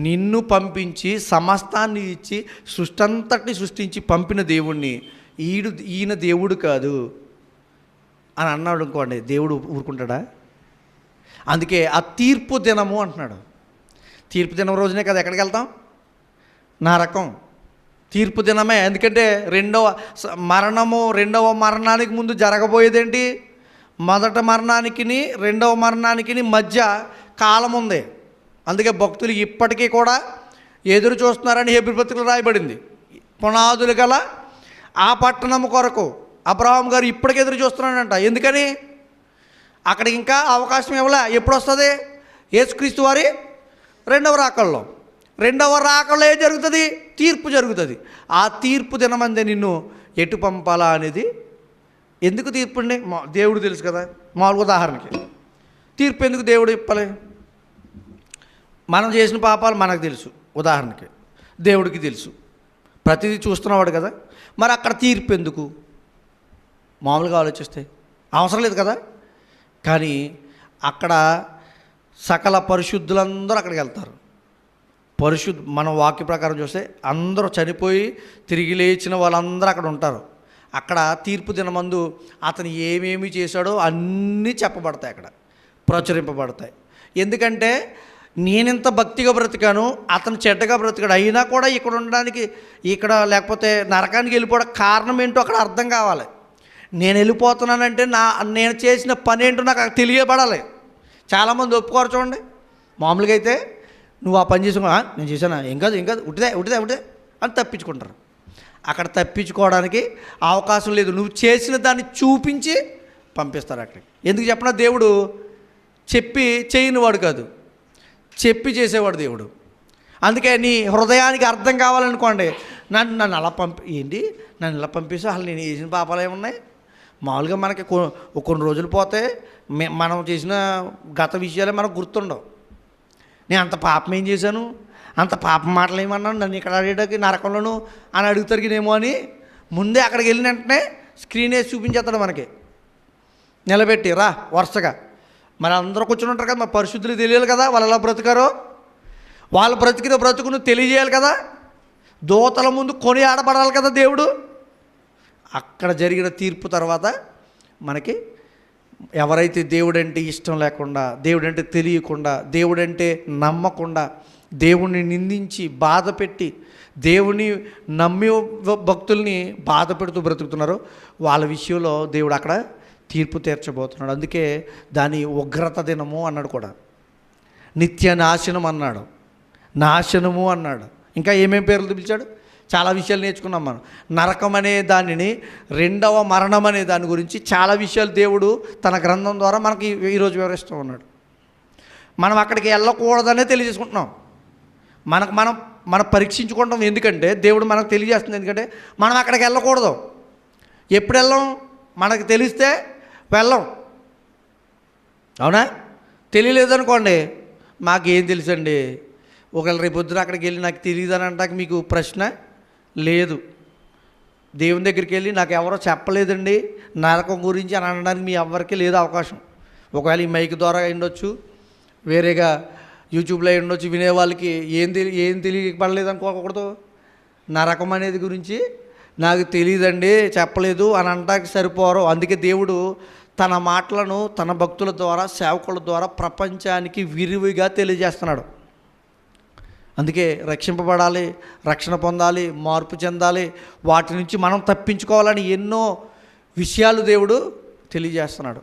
నిన్ను పంపించి సమస్తాన్ని ఇచ్చి సృష్టంతటిని సృష్టించి పంపిన దేవుణ్ణి ఈయన దేవుడు కాదు అని అన్నాడు అనుకోండి, దేవుడు ఊరుకుంటాడా? అందుకే ఆ తీర్పు దినము అంటున్నాడు. తీర్పు దినం రోజునే కదా ఎక్కడికి వెళ్తాం? నరకం. తీర్పు దినమే. ఎందుకంటే రెండవ మరణానికి ముందు జరగబోయేదేంటి? మొదట మరణానికి రెండవ మరణానికి మధ్య కాలం ఉంది. అందుకే భక్తులు ఇప్పటికీ కూడా ఎదురు చూస్తున్నారని హెబ్రీ పత్రికలో రాయబడింది. పునాదులు గల ఆ పట్టణము కొరకు అబ్రహాం గారు ఇప్పటికి ఎదురు చూస్తున్నాడంట. ఎందుకని? అక్కడికి ఇంకా అవకాశం ఇవ్వలే. ఎప్పుడు వస్తుంది? యేసుక్రీస్తు వారి రెండవ రాకల్లో ఏం జరుగుతుంది? తీర్పు జరుగుతుంది. ఆ తీర్పు దినమందే నిన్ను ఎటు పంపాలా అనేది. ఎందుకు తీర్పు అండి? దేవుడు తెలుసు కదా. మామూలుగా ఉదాహరణకి తీర్పు ఎందుకు దేవుడు ఇప్పాలి? మనం చేసిన పాపాలు మనకు తెలుసు, ఉదాహరణకి దేవుడికి తెలుసు, ప్రతిదీ చూస్తున్నవాడు కదా. మరి అక్కడ తీర్పు ఎందుకు? మామూలుగా ఆలోచిస్తే అవసరం లేదు కదా. కానీ అక్కడ సకల పరిశుద్ధులందరూ అక్కడికి వెళ్తారు. మనం వాక్య ప్రకారం చూస్తే అందరూ చనిపోయి తిరిగి లేచిన వాళ్ళందరూ అక్కడ ఉంటారు. అక్కడ తీర్పు దినమందు అతను ఏమేమి చేశాడో అన్నీ చెప్పబడతాయి, అక్కడ ప్రచురింపబడతాయి. ఎందుకంటే నేనెంత భక్తిగా బ్రతికాను, అతను చెడ్డగా బ్రతికాడు, అయినా కూడా ఇక్కడ ఉండడానికి, ఇక్కడ లేకపోతే నరకానికి వెళ్ళిపోవడం కారణం ఏంటో అక్కడ అర్థం కావాలి. నేను వెళ్ళిపోతున్నానంటే నేను చేసిన పని ఏంటో నాకు తెలియబడాలి. చాలామంది ఒప్పుకోరు చూడండి. మామూలుగా అయితే నువ్వు ఆ పని చేసుకున్నా, నేను చేశానా, ఏం కాదు ఉట్టిదే అని తప్పించుకుంటారు. అక్కడ తప్పించుకోవడానికి అవకాశం లేదు. నువ్వు చేసిన దాన్ని చూపించి పంపిస్తారు అక్కడికి. ఎందుకు చెప్పినా, దేవుడు చెప్పి చేయనివాడు కాదు, చెప్పి చేసేవాడు దేవుడు. అందుకే నీ హృదయానికి అర్థం కావాలనుకోండి, నన్ను అలా నన్ను ఇలా పంపిస్తే అసలు నేను చేసిన పాపాలు ఏమున్నాయి? మామూలుగా మనకి కొన్ని రోజులు పోతే మనం చేసిన గత విషయాలే మనకు గుర్తుండవు. నేను అంత పాపం ఏం చేశాను, అంత పాపం మాటలు ఏమన్నాను, నన్ను ఇక్కడ అడిగేటకి నరకంలోను అని అడుగుతారునేమో అని ముందే అక్కడికి వెళ్ళిన వెంటనే స్క్రీన్ వేసి చూపించేస్తాడు మనకి, నిలబెట్టి రా వరుసగా. మరి అందరూ కూర్చుని ఉంటారు కదా, మరి పరిశుద్ధులు తెలియాలి కదా వాళ్ళు ఎలా బ్రతికారో. వాళ్ళు బ్రతికిన బ్రతుకును తెలియజేయాలి కదా, దోతల ముందు కొని ఆడబడాలి కదా దేవుడు. అక్కడ జరిగిన తీర్పు తర్వాత మనకి ఎవరైతే దేవుడంటే ఇష్టం లేకుండా, దేవుడంటే తెలియకుండా, దేవుడంటే నమ్మకుండా, దేవుణ్ణి నిందించి బాధ పెట్టి దేవుని నమ్మి భక్తుల్ని బాధ పెడుతూ బ్రతుకుతున్నారో వాళ్ళ విషయంలో దేవుడు అక్కడ తీర్పు తీర్చబోతున్నాడు. అందుకే దాని ఉగ్రత దినము అన్నాడు కూడా, నిత్య నాశనం అన్నాడు, నాశనము అన్నాడు, ఇంకా ఏమేమి పేర్లు పిలిచాడు. చాలా విషయాలు నేర్చుకున్నాం మనం. నరకం అనే దానిని, రెండవ మరణం అనే దాని గురించి చాలా విషయాలు దేవుడు తన గ్రంథం ద్వారా మనకి ఈరోజు వివరిస్తూ ఉన్నాడు. మనం అక్కడికి వెళ్ళకూడదనే తెలియజేసుకుంటున్నాం. మనం పరీక్షించుకుంటాం. ఎందుకంటే దేవుడు మనకు తెలియజేస్తుంది. ఎందుకంటే మనం అక్కడికి వెళ్ళకూడదు. ఎప్పుడు వెళ్ళాం? మనకు తెలిస్తే వెళ్ళం. అవునా? తెలియలేదనుకోండి, మాకేం తెలుసండి, ఒకవేళ రేపు పొద్దున అక్కడికి వెళ్ళి నాకు తెలియదని అంటాక మీకు ప్రశ్న లేదు. దేవుని దగ్గరికి వెళ్ళి నాకు ఎవరో చెప్పలేదండి నరకం గురించి అని అనడానికి మీ ఎవరికి లేదు అవకాశం. ఒకవేళ ఈ మైక్ ద్వారా ఉండొచ్చు, వేరేగా యూట్యూబ్లో ఉండొచ్చు, వినే వాళ్ళకి ఏం తెలియపడలేదు అనుకోకూడదు. నరకం అనేది గురించి నాకు తెలియదండి, చెప్పలేదు అని అంటానికి సరిపోరు. అందుకే దేవుడు తన మాటలను తన భక్తుల ద్వారా, సేవకుల ద్వారా ప్రపంచానికి విరివిగా తెలియజేస్తున్నాడు. అందుకే రక్షింపబడాలి, రక్షణ పొందాలి, మార్పు చెందాలి, వాటి నుంచి మనం తప్పించుకోవాలని ఎన్నో విషయాలు దేవుడు తెలియజేస్తున్నాడు.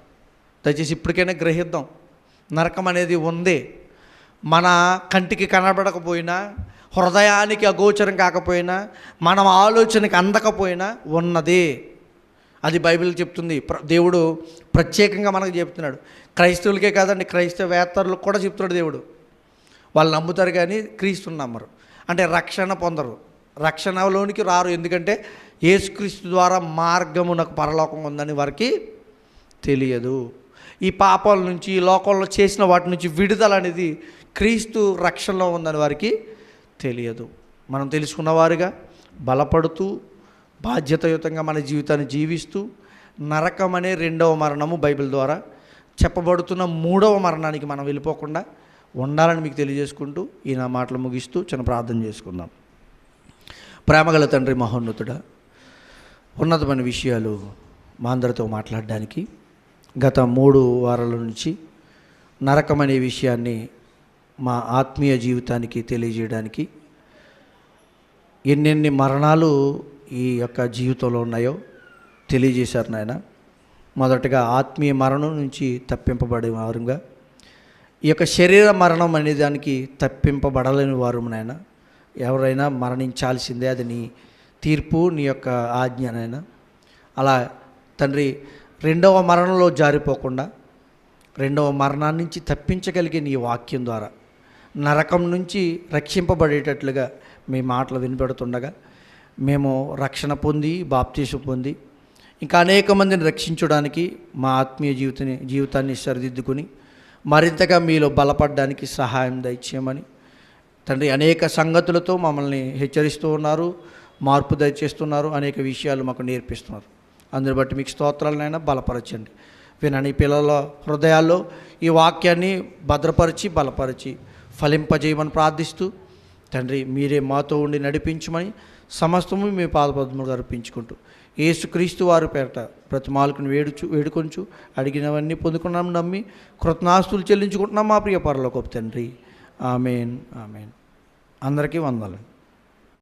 దయచేసి ఇప్పటికైనా గ్రహిద్దాం. నరకం అనేది ఉంది. మన కంటికి కనబడకపోయినా, హృదయానికి అగోచరం కాకపోయినా, మనం ఆలోచనకి అందకపోయినా ఉన్నది. అది బైబిల్ చెప్తుంది. దేవుడు ప్రత్యేకంగా మనకు చెప్తున్నాడు. క్రైస్తవులకే కాదండి, క్రైస్తవేత్తరులకు కూడా చెప్తున్నాడు దేవుడు. వాళ్ళు నమ్ముతారు కానీ క్రీస్తుని నమ్మరు. అంటే రక్షణ పొందరు, రక్షణలోనికి రారు. ఎందుకంటే యేసుక్రీస్తు ద్వారా మార్గమునకు పరలోకం ఉందని వారికి తెలియదు. ఈ పాపాల నుంచి, ఈ లోకంలో చేసిన వాటి నుంచి విడుదల అనేది క్రీస్తు రక్షణలో ఉందని వారికి తెలియదు. మనం తెలుసుకున్నవారుగా బలపడుతూ బాధ్యతాయుతంగా మన జీవితాన్ని జీవిస్తూ, నరకం అనే రెండవ మరణము బైబిల్ ద్వారా చెప్పబడుతున్న మూడవ మరణానికి మనం వెళ్ళిపోకుండా ఉండాలని మీకు తెలియజేసుకుంటూ ఈ నా మాటలు ముగిస్తూ చిన్న ప్రార్థన చేసుకుందాం. ప్రేమగల తండ్రి, మహోన్నతుడా, ఉన్నతమైన విషయాలు మా అందరితో మాట్లాడడానికి గత 3 వారాల నుంచి నరకం అనే విషయాన్ని మా ఆత్మీయ జీవితానికి తెలియజేయడానికి ఎన్నెన్ని మరణాలు ఈ యొక్క జీవితంలో ఉన్నాయో తెలియజేశారు నాయన. మొదటగా ఆత్మీయ మరణం నుంచి తప్పింపబడే వారుగా, ఈ యొక్క శరీర మరణం అనే దానికి తప్పింపబడలేని వారు నాయన. ఎవరైనా మరణించాల్సిందే, అది నీ తీర్పు, నీ యొక్క ఆజ్ఞనైనా. అలా తండ్రి, రెండవ మరణంలో జారిపోకుండా రెండవ మరణాన్ని నుంచి తప్పించగలిగే నీ వాక్యం ద్వారా నరకం నుంచి రక్షింపబడేటట్లుగా మీ మాటలు వినపడుతుండగా మేము రక్షణ పొంది, బాప్తీసు పొంది, ఇంకా అనేక మందిని రక్షించడానికి మా ఆత్మీయ జీవితాన్ని సరిదిద్దుకుని మరింతగా మీలో బలపడడానికి సహాయం దయచేయమని తండ్రి, అనేక సంగతులతో మమ్మల్ని హెచ్చరిస్తూ ఉన్నారు, మార్పు దయచేస్తున్నారు, అనేక విషయాలు మాకు నేర్పిస్తున్నారు. అందుని బట్టి మీకు స్తోత్రాలనైనా బలపరచండి. వినని పిల్లల హృదయాల్లో ఈ వాక్యాన్ని భద్రపరిచి బలపరిచి ఫలింపజేయమని ప్రార్థిస్తూ తండ్రి, మీరే మాతో ఉండి నడిపించమని సమస్తము మీ పాదపద్మలుగా అర్పించుకుంటూ యేసుక్రీస్తు వారి పేరట ప్రతిమాలకు వేడుకొంచు అడిగినవన్నీ పొందుకున్నాం నమ్మి కృతజ్ఞాస్తులు చెల్లించుకుంటున్నాం మా ప్రియ పరలోకపు తండ్రి. Amen, amen. అందరికీ వందనాలు.